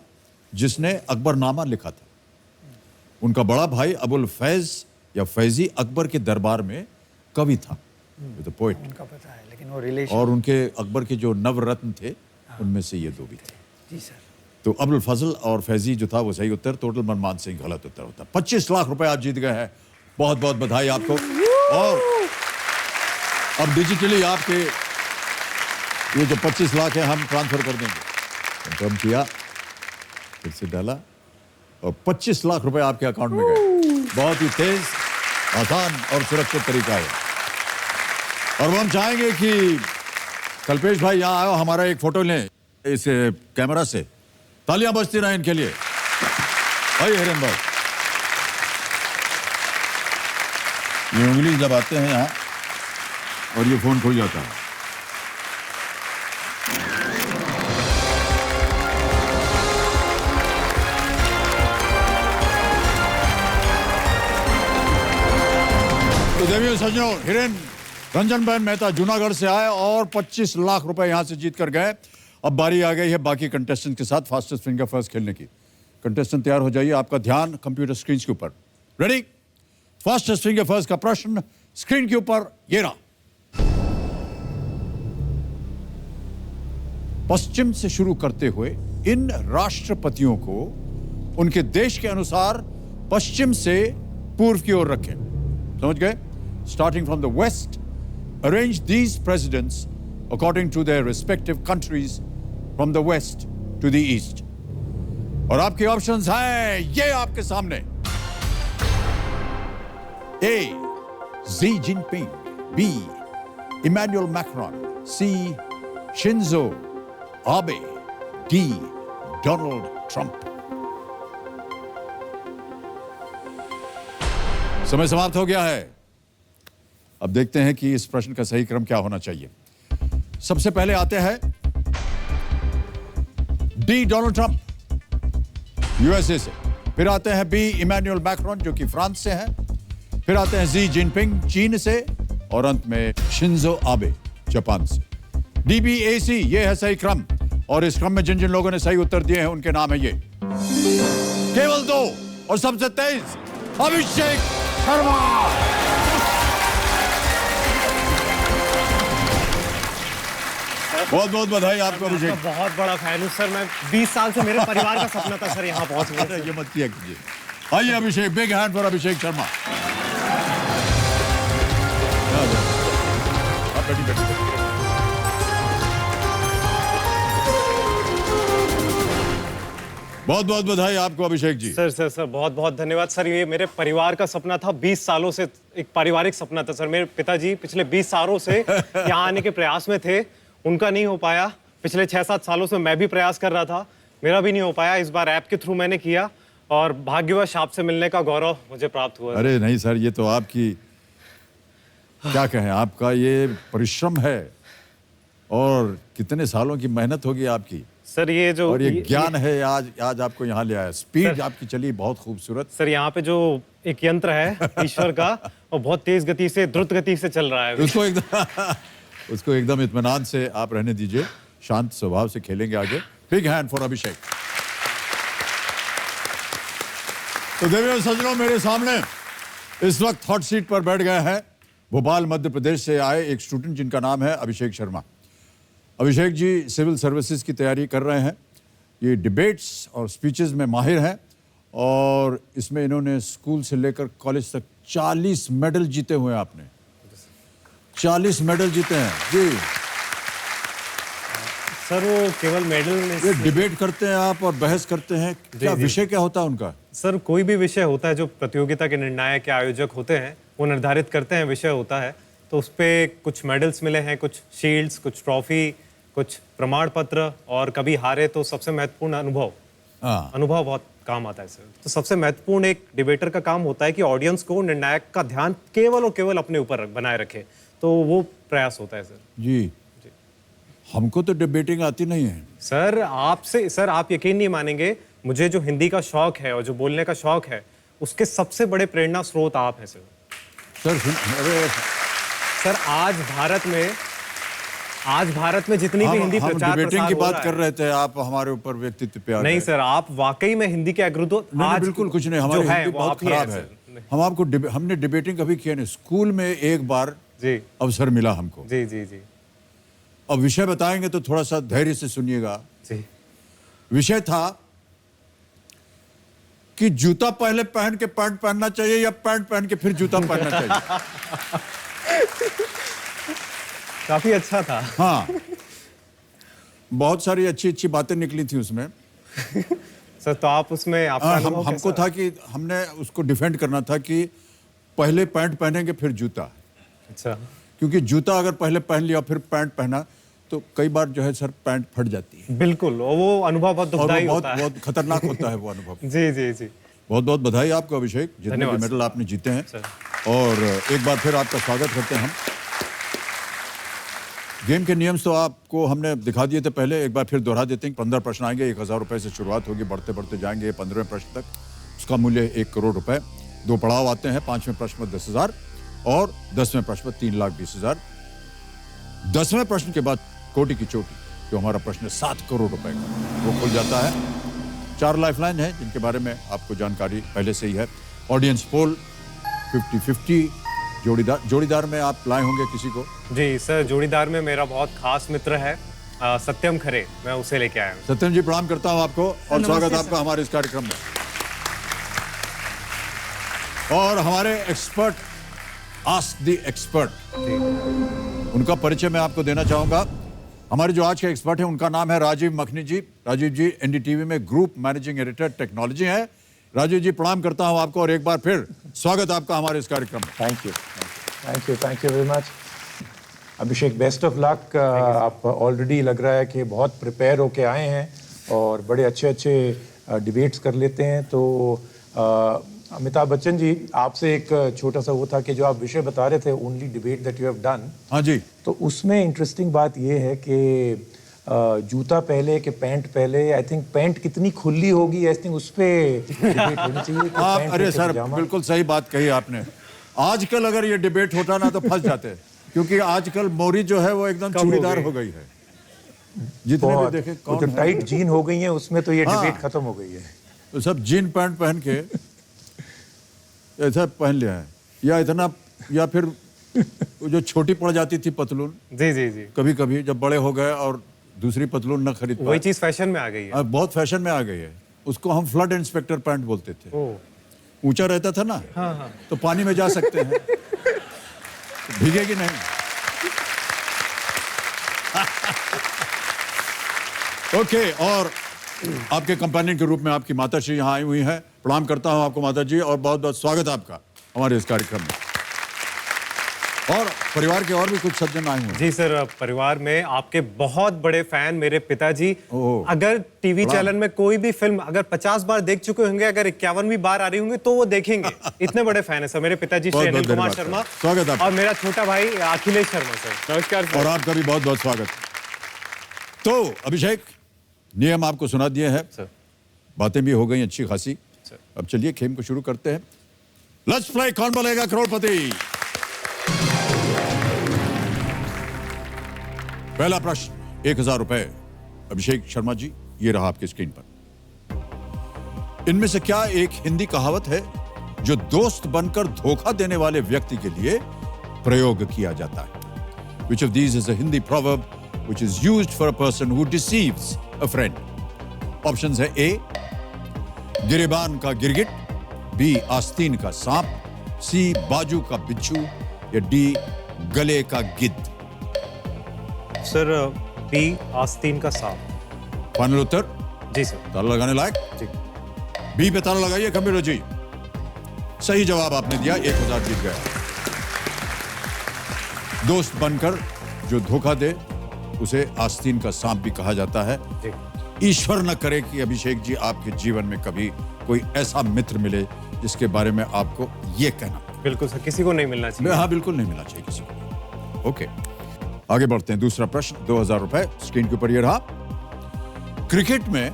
S1: जिसने अकबरनामा लिखा था। उनका बड़ा भाई अबुल फैज या फैजी अकबर के दरबार में कवि था, पोएट।
S2: उनका पता है, लेकिन वो रिलेशन।
S1: और उनके अकबर के जो नवरत्न थे उनमें से ये दो भी थे।
S2: जी सर।
S1: तो अबुल फजल और फैजी जो था वो सही उत्तर, टोटल मनमान सिंह गलत उत्तर होता। 25 लाख रुपए आप जीत गए हैं। बहुत बहुत बधाई आपको। और अब डिजिटली आपके ये जो 25 लाख है हम ट्रांसफर कर देंगे। कंफर्म किया, फिर से डाला और 25 लाख रुपए आपके अकाउंट में गए। बहुत ही तेज, आसान और सुरक्षित तरीका है। और हम चाहेंगे कि कल्पेश भाई यहाँ आओ, हमारा एक फोटो लें इस कैमरा से। तालियां बजती रहें इनके लिए। भाई हिरेन भाई, ये उंगली दबाते हैं यहाँ और ये फोन खुल जाता है। तो देवियों सज्जनों, हिरेन रंजन बहन मेहता जूनागढ़ से आए और 25 लाख रुपए यहां से जीत कर गए। अब बारी आ गई है बाकी कंटेस्टेंट के साथ फास्टेस्ट फिंगर फर्स्ट खेलने की। कंटेस्टेंट तैयार हो जाइए, आपका ध्यान कंप्यूटर स्क्रीन के ऊपर। रेडी? फास्टेस्ट फिंगर फर्स्ट का प्रश्न स्क्रीन के ऊपर ये रहा। पश्चिम से शुरू करते हुए इन राष्ट्रपतियों को उनके देश के अनुसार पश्चिम से पूर्व की ओर रखें। समझ गए? Starting from the west, arrange these presidents according to their respective countries from the west to the east. और आपके ऑप्शंस हैं ये आपके सामने। A. Xi Jinping, B. Emmanuel Macron, C. Shinzo Abe, D. Donald Trump. समय समाप्त हो गया है। अब देखते हैं कि इस प्रश्न का सही क्रम क्या होना चाहिए। सबसे पहले आते हैं डी डोनाल्ड ट्रंप यूएसए से, फिर आते हैं बी इमैनुअल मैक्रोन जो कि फ्रांस से हैं, फिर आते हैं जी जिनपिंग चीन से, और अंत में शिंजो आबे जापान से। DBAC ये है सही क्रम, और इस क्रम में जिन जिन लोगों ने सही उत्तर दिए हैं उनके नाम है ये। केवल 2 और सबसे तेज अभिषेक शर्मा। बहुत बहुत बधाई आपको अभिषेक।
S7: बहुत बड़ा फैन हूँ सर। मैं 20 साल से मेरे परिवार का सपना था सर यहाँ पहुँचना।
S1: ये मत किया कीजिए। आइए अभिषेक, big hand for Abhishek Sharma. आप बैठिए। बहुत बहुत बधाई आपको अभिषेक जी।
S7: सर बहुत बहुत धन्यवाद सर। ये मेरे परिवार का सपना था 20 सालों से, एक पारिवारिक सपना था सर। मेरे पिताजी पिछले 20 सालों से यहाँ आने के प्रयास में थे, उनका नहीं हो पाया। पिछले 6-7 सालों से मैं भी प्रयास कर रहा था, मेरा भी नहीं हो पाया। इस बार ऐप के थ्रू मैंने किया और भाग्यवश आपसे मिलने का गौरव मुझे प्राप्त हुआ।
S1: अरे नहीं सर, ये तो आपकी क्या कहें, आपका ये परिश्रम है और कितने सालों की मेहनत होगी आपकी
S7: सर। ये जो
S1: और ये ज्ञान है आज आपको यहाँ ले आया। स्पीड आपकी चली बहुत खूबसूरत।
S7: सर यहाँ पे जो एक यंत्र है ईश्वर का, और बहुत तेज गति से, द्रुत गति से चल रहा है।
S1: उसको एकदम इत्मीनान से आप रहने दीजिए, शांत स्वभाव से खेलेंगे आगे। बिग हैंड फॉर अभिषेक। तो देवियों सज्जनों, मेरे सामने इस वक्त हॉट सीट पर बैठ गए हैं भोपाल मध्य प्रदेश से आए एक स्टूडेंट जिनका नाम है अभिषेक शर्मा। अभिषेक जी सिविल सर्विसेज की तैयारी कर रहे हैं। ये डिबेट्स और स्पीचेस में माहिर हैं और इसमें इन्होंने स्कूल से लेकर कॉलेज तक 40 मेडल जीते हुए हैं। आपने 40 मेडल जीते हैं जी।
S7: सर वो केवल मेडल में
S1: ये डिबेट करते हैं आप और बहस करते हैं, क्या विषय क्या होता है उनका?
S7: सर कोई भी विषय होता है जो प्रतियोगिता के निर्णायक या आयोजक होते हैं वो निर्धारित करते हैं, विषय होता है। तो उस पे कुछ मेडल्स मिले हैं, कुछ शील्ड्स, कुछ ट्रॉफी, कुछ प्रमाण पत्र, और कभी हारे तो सबसे महत्वपूर्ण अनुभव। अनुभव बहुत काम आता है सर। तो सबसे महत्वपूर्ण एक डिबेटर का काम होता है कि ऑडियंस को निर्णायक का ध्यान केवल और केवल अपने ऊपर बनाए रखे। तो वो प्रयास होता है सर
S1: जी। हमको तो डिबेटिंग आती नहीं है
S7: सर। आपसे सर आप यकीन नहीं मानेंगे, मुझे जो हिंदी का शौक है और जो बोलने का शौक है उसके सबसे बड़े प्रेरणा स्रोत आप हैं सर।
S1: अरे
S7: सर आज भारत में जितनी भी हिंदी प्रचार
S1: डिबेटिंग
S7: प्रसार
S1: की
S7: हो
S1: बात
S7: रहा
S1: कर
S7: है,
S1: रहे थे, आप हमारे ऊपर व्यक्तित्व पे आ
S7: नहीं
S1: गए।
S7: सर आप वाकई में हिंदी के अग्रदूत।
S1: नहीं, बिल्कुल कुछ नहीं, हमारी हिंदी बहुत खराब है। हम आपको हमने डिबेटिंग कभी किया नहीं। स्कूल में एक बार
S7: जी
S1: अवसर मिला हमको।
S7: जी जी जी
S1: अब विषय बताएंगे तो थोड़ा सा धैर्य से सुनिएगा।
S7: जी।
S1: विषय था कि जूता पहले पहन के पैंट पहनना चाहिए या पैंट पहन के फिर जूता पहनना चाहिए।
S7: काफी अच्छा था।
S1: हाँ, बहुत सारी अच्छी अच्छी बातें निकली थी उसमें।
S7: सर तो आप उसमें आपका अनुभव
S1: हमको
S7: कैसा?
S1: था कि हमने उसको डिफेंड करना था कि पहले पैंट पहनेंगे फिर जूता।
S7: अच्छा।
S1: क्योंकि जूता अगर पहले पहन लिया फिर पैंट पहना तो कई बार जो है सर पैंट फट जाती है।
S7: बिल्कुल, और वो अनुभव बहुत
S1: और
S7: दुखदाई
S1: वो
S7: होता है।
S1: बहुत खतरनाक होता है वो अनुभव।
S7: जी जी जी।
S1: बहुत बहुत बधाई आपको अभिषेक, जितने भी
S7: धन्यवाद
S1: मेडल आपने जीते हैं।
S7: सर।
S1: और एक बार फिर आपका स्वागत करते हैं हम। गेम के नियम तो आपको हमने दिखा दिए थे पहले, एक बार फिर दोहरा देते हैं। 15 प्रश्न आएंगे, 1000 रुपए से शुरुआत होगी, बढ़ते बढ़ते जाएंगे 15वें प्रश्न तक। उसका मूल्य 1 करोड़ रुपए। 2 पड़ाव आते हैं, 5वें प्रश्न में 10,000 और 10वें प्रश्न में 3,20,000। 10वें प्रश्न के बाद कोटि की चोटी, जो हमारा प्रश्न है 7 करोड़ रुपए का, वो खुल जाता है। 4 लाइफलाइन है जिनके बारे में आपको जानकारी पहले से ही है। Audience poll 50-50। जोड़ीदार में आप लाए होंगे किसी को?
S7: जी सर, जोड़ीदार में मेरा बहुत खास मित्र है सत्यम खरे, मैं उसे लेके आया हूँ।
S1: सत्यम जी प्रणाम करता हूं आपको और स्वागत आपका हमारे इस कार्यक्रम में। और हमारे एक्सपर्ट, आस्क द एक्सपर्ट, उनका परिचय मैं आपको देना चाहूंगा। हमारे जो आज के एक्सपर्ट हैं उनका नाम है राजीव मखनी जी। राजीव जी एनडीटीवी में ग्रुप मैनेजिंग एडिटर टेक्नोलॉजी है। राजीव जी प्रणाम करता हूं आपको और एक बार फिर स्वागत आपका हमारे इस कार्यक्रम में।
S5: Thank you very much. Abhishek, best of luck. आप ऑलरेडी लग रहा है कि बहुत प्रिपेयर होके आए हैं और बड़े अच्छे अच्छे डिबेट्स कर लेते हैं। तो अमिताभ बच्चन जी, आपसे एक छोटा सा वो था कि जो आप विषय बता रहे थे, only debate that you have done,
S1: हाँ जी,
S5: तो उसमें इंटरेस्टिंग बात ये है कि जूता पहले कि पैंट पहले। आई थिंक पैंट कितनी खुली होगी, आई थिंक उस पर डिबेट होनी चाहिए कि
S1: आप
S5: पैंट
S1: अरे
S5: है कि
S1: सर
S5: पजामा।
S1: बिल्कुल सही बात कही आपने। आजकल अगर ये डिबेट होता ना तो फंस जाते, क्योंकि आजकल मोरी जो है वो एकदम चूड़ीदार हो गई है। जितने भी
S5: बहुत
S1: देखे
S5: वो
S1: कौन
S5: जो
S1: है?
S5: टाइट जीन हो गई है उसमें तो ये
S1: हाँ।
S5: डिबेट खत्म हो गई है।
S1: तो सब जीन पैंट पहन के ऐसा पहन लिया है, या इतना, या फिर वो जो छोटी पड़ जाती थी पतलून,
S7: जी जी जी,
S1: कभी कभी जब बड़े हो गए और दूसरी पतलून न खरीद
S7: वही
S1: पाए,
S7: चीज फैशन में आ गई है।
S1: अब बहुत फैशन में आ गई है। उसको हम फ्लड इंस्पेक्टर पैंट बोलते थे।
S7: ओह,
S1: ऊंचा रहता था ना,
S7: हाँ।
S1: तो पानी में जा सकते हैं, तो भीगेगी नहीं। ओके, और आपके कंपेनियन के रूप में आपकी माता श्री यहाँ आई हुई हैं। प्रणाम करता हूँ आपको माता जी, और बहुत बहुत स्वागत है आपका हमारे इस कार्यक्रम में। और परिवार के और भी कुछ सज्जन आए हुए हैं।
S7: जी सर, परिवार में आपके बहुत बड़े फैन मेरे पिताजी।
S1: ओह।
S7: अगर टीवी
S1: बड़ा।
S7: चैनल में कोई भी फिल्म अगर 50 बार देख चुके होंगे, अगर 51वीं बार आ रही होंगे तो वो देखेंगे। इतने बड़े फैन है सर मेरे पिताजी श्री
S1: बहुत
S7: अनिल
S1: बहुत
S7: कुमार
S1: धन्यवाद
S7: शर्मा।
S1: सर। स्वागत आपका।
S7: और मेरा छोटा भाई अखिलेश शर्मा सर। नमस्कार
S1: और
S7: सर।
S1: आपका भी बहुत बहुत स्वागत। तो अभिषेक, नियम आपको सुना दिए हैं,
S7: सर।
S1: बातें भी हो गई अच्छी खासी।
S7: सर।
S1: अब चलिए खेल को शुरू करते हैं। लेट्स प्ले कौन बनेगा करोड़पति। पहला प्रश्न 1000 रुपए। अभिषेक शर्मा जी, ये रहा आपकी स्क्रीन पर। इनमें से क्या एक हिंदी कहावत है जो दोस्त बनकर धोखा देने वाले व्यक्ति के लिए प्रयोग किया जाता है? Which of these is a Hindi proverb which is used for a person who deceives a friend? Options है ए गिरेबान का गिरगिट, बी आस्तीन का सांप, सी बाजू का बिच्छू, या डी गले का गिद्ध।
S7: सर बी आस्तीन का सांप।
S1: फाइनल उत्तर?
S7: जी सर।
S1: ताला लगाने लायक?
S7: जी।
S1: बी पे ताला लगाइए कंप्यूटर जी। सही जवाब आपने दिया, 1000 जीत गया। दोस्त बनकर जो धोखा दे उसे आस्तीन का सांप भी कहा जाता है।
S7: जी।
S1: ईश्वर न करे कि अभिषेक जी आपके जीवन में कभी कोई ऐसा मित्र मिले जिसके बारे में आपको ये कहना पड़े।
S7: बिल्कुल सर, किसी को नहीं मिलना चाहिए।
S1: हाँ, बिल्कुल नहीं मिलना चाहिए किसी को। ओके, आगे बढ़ते हैं। दूसरा प्रश्न, 2000 रुपए स्क्रीन के ऊपर ये रहा। क्रिकेट में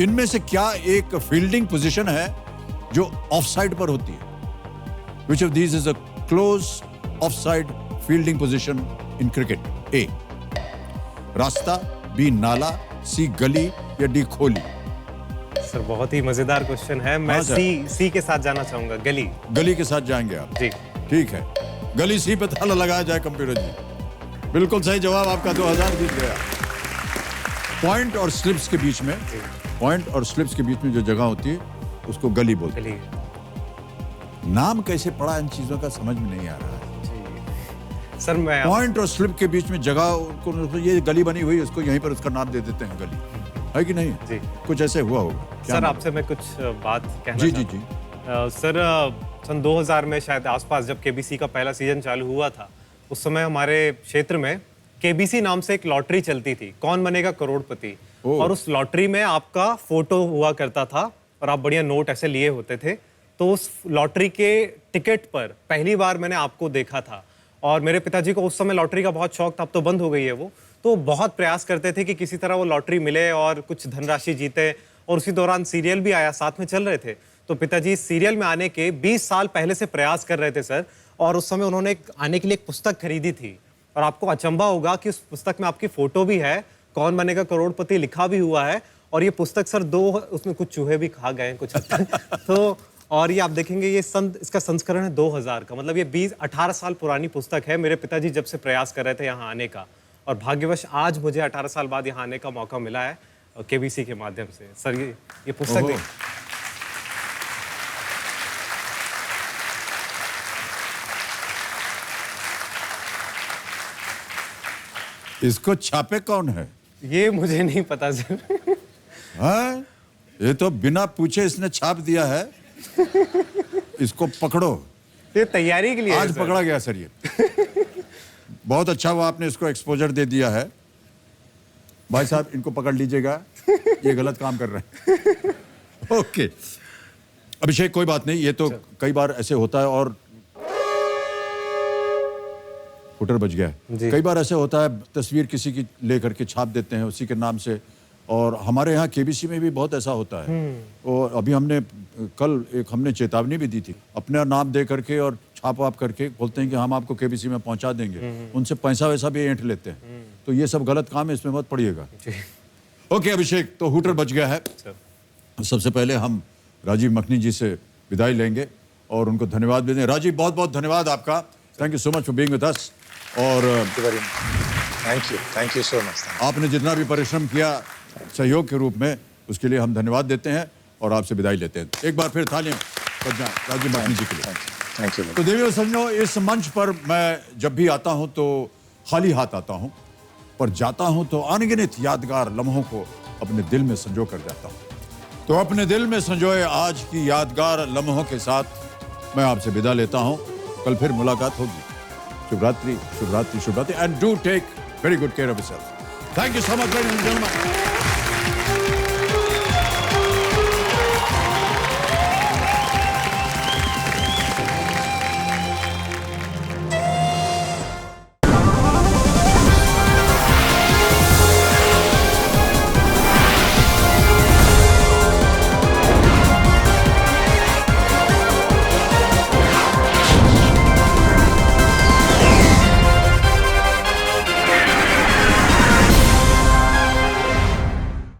S1: इनमें से क्या एक फील्डिंग पोजीशन है जो ऑफसाइड पर होती है? Which of these is a close offside fielding position in cricket? A रास्ता, बी नाला, सी गली, या डी खोली?
S7: सर बहुत ही मजेदार क्वेश्चन है। मैं
S1: हाँ, सर।
S7: सी के साथ जाना चाहूंगा, गली।
S1: गली के साथ जाएंगे आप?
S7: जी।
S1: ठीक है, गली सी पे ताला लगाया जाए कंप्यूटर जी। बिल्कुल सही जवाब आपका, 2000 जीत गया। पॉइंट और स्लिप्स के बीच में, पॉइंट और स्लिप्स के बीच में जो जगह होती है उसको गली बोलते
S7: गली।
S1: हैं। नाम कैसे पड़ा इन चीजों का समझ में नहीं आ रहा है।
S7: सर मैं
S1: पॉइंट और स्लिप के बीच में जगह को, ये गली बनी हुई, उसको यहीं पर उसका नाम दे देते हैं गली, है कि नहीं?
S7: जी।
S1: कुछ ऐसे हुआ होगा। क्या
S7: सर
S1: नाम?
S7: आपसे मैं कुछ बात कहना
S1: जी,
S7: चाहता
S1: जी,
S7: हूं। सर सन 2000 में शायद आसपास जब केबीसी का पहला सीजन चालू हुआ था, उस समय हमारे क्षेत्र में केबीसी नाम से एक लॉटरी चलती थी, कौन बनेगा करोड़पति। और उस लॉटरी में आपका फोटो हुआ करता था और आप बढ़िया नोट ऐसे लिए होते थे। तो उस लॉटरी के टिकट पर पहली बार मैंने आपको देखा था। और मेरे पिताजी को उस समय लॉटरी का बहुत शौक था, अब तो बंद हो गई है वो। तो बहुत प्रयास करते थे कि किसी तरह वो लॉटरी मिले और कुछ धनराशि जीते। और उसी दौरान सीरियल भी आया, साथ में चल रहे थे। तो पिताजी सीरियल में आने के 20 साल पहले से प्रयास कर रहे थे सर। और उस समय उन्होंने आने के लिए एक पुस्तक खरीदी थी। और आपको अचंभा होगा कि उस पुस्तक में आपकी फोटो भी है, कौन बनेगा करोड़पति लिखा भी हुआ है। और ये पुस्तक सर उसमें कुछ चूहे भी खा गए हैं कुछ हद तक। तो और ये आप देखेंगे ये इसका संस्करण है 2000 का, मतलब ये 18 साल पुरानी पुस्तक है। मेरे पिताजी जब से प्रयास कर रहे थे यहाँ आने का, और भाग्यवश आज मुझे 18 साल बाद यहाँ आने का मौका मिला है केबीसी के माध्यम से। सर ये पुस्तक भी
S1: इसको छापे कौन है?
S7: ये मुझे नहीं पता सर।
S1: हाँ? ये तो बिना पूछे इसने छाप दिया है। इसको पकड़ो।
S7: ये तैयारी के लिए
S1: आज पकड़ा गया सर ये। बहुत अच्छा हुआ आपने इसको एक्सपोजर दे दिया है। भाई साहब इनको पकड़ लीजिएगा। ये गलत काम कर रहे हैं। ओके अभिषेक, कोई बात नहीं, ये तो कई बार ऐसे होता है और फुटर बच गया है। कई बार ऐसे होता है, तस्वीर किसी की लेकर के छाप देते हैं उसी के नाम से, और हमारे यहाँ केबीसी में भी बहुत ऐसा होता है। और अभी हमने चेतावनी भी दी थी, अपना नाम दे करके और छाप वाप करके बोलते हैं कि हम आपको केबीसी में पहुंचा देंगे, उनसे पैसा वैसा भी ऐंठ लेते हैं। तो ये सब गलत काम है, इसमें मत पड़िएगा। ओके अभिषेक, तो हुटर बच गया है। सबसे पहले हम राजीव मखनी जी से विदाई लेंगे और उनको धन्यवाद भी दें। राजीव, बहुत बहुत धन्यवाद आपका, thank you so much for being with us. और
S5: थैंक यू सो मच।
S1: आपने जितना भी परिश्रम किया सहयोग के रूप में, उसके लिए हम धन्यवाद देते हैं और आपसे विदाई लेते हैं। एक बार फिर तालियां बज जाएं राजीव मखनी जी के लिए।
S5: Thank you.
S1: तो देवियों सज्जनों, इस मंच पर मैं जब भी आता हूं तो खाली हाथ आता हूं, पर जाता हूं तो अनगिनत यादगार लम्हों को अपने दिल में संजो कर जाता हूं। तो अपने दिल में संजोए आज की यादगार लम्हों के साथ मैं आपसे विदा लेता हूं। कल फिर मुलाकात होगी। शुभ रात्रि, शुभ रात्रि, शुभ रात्रि, and do take very good care of yourself. Thank you so much, ladies and gentleman.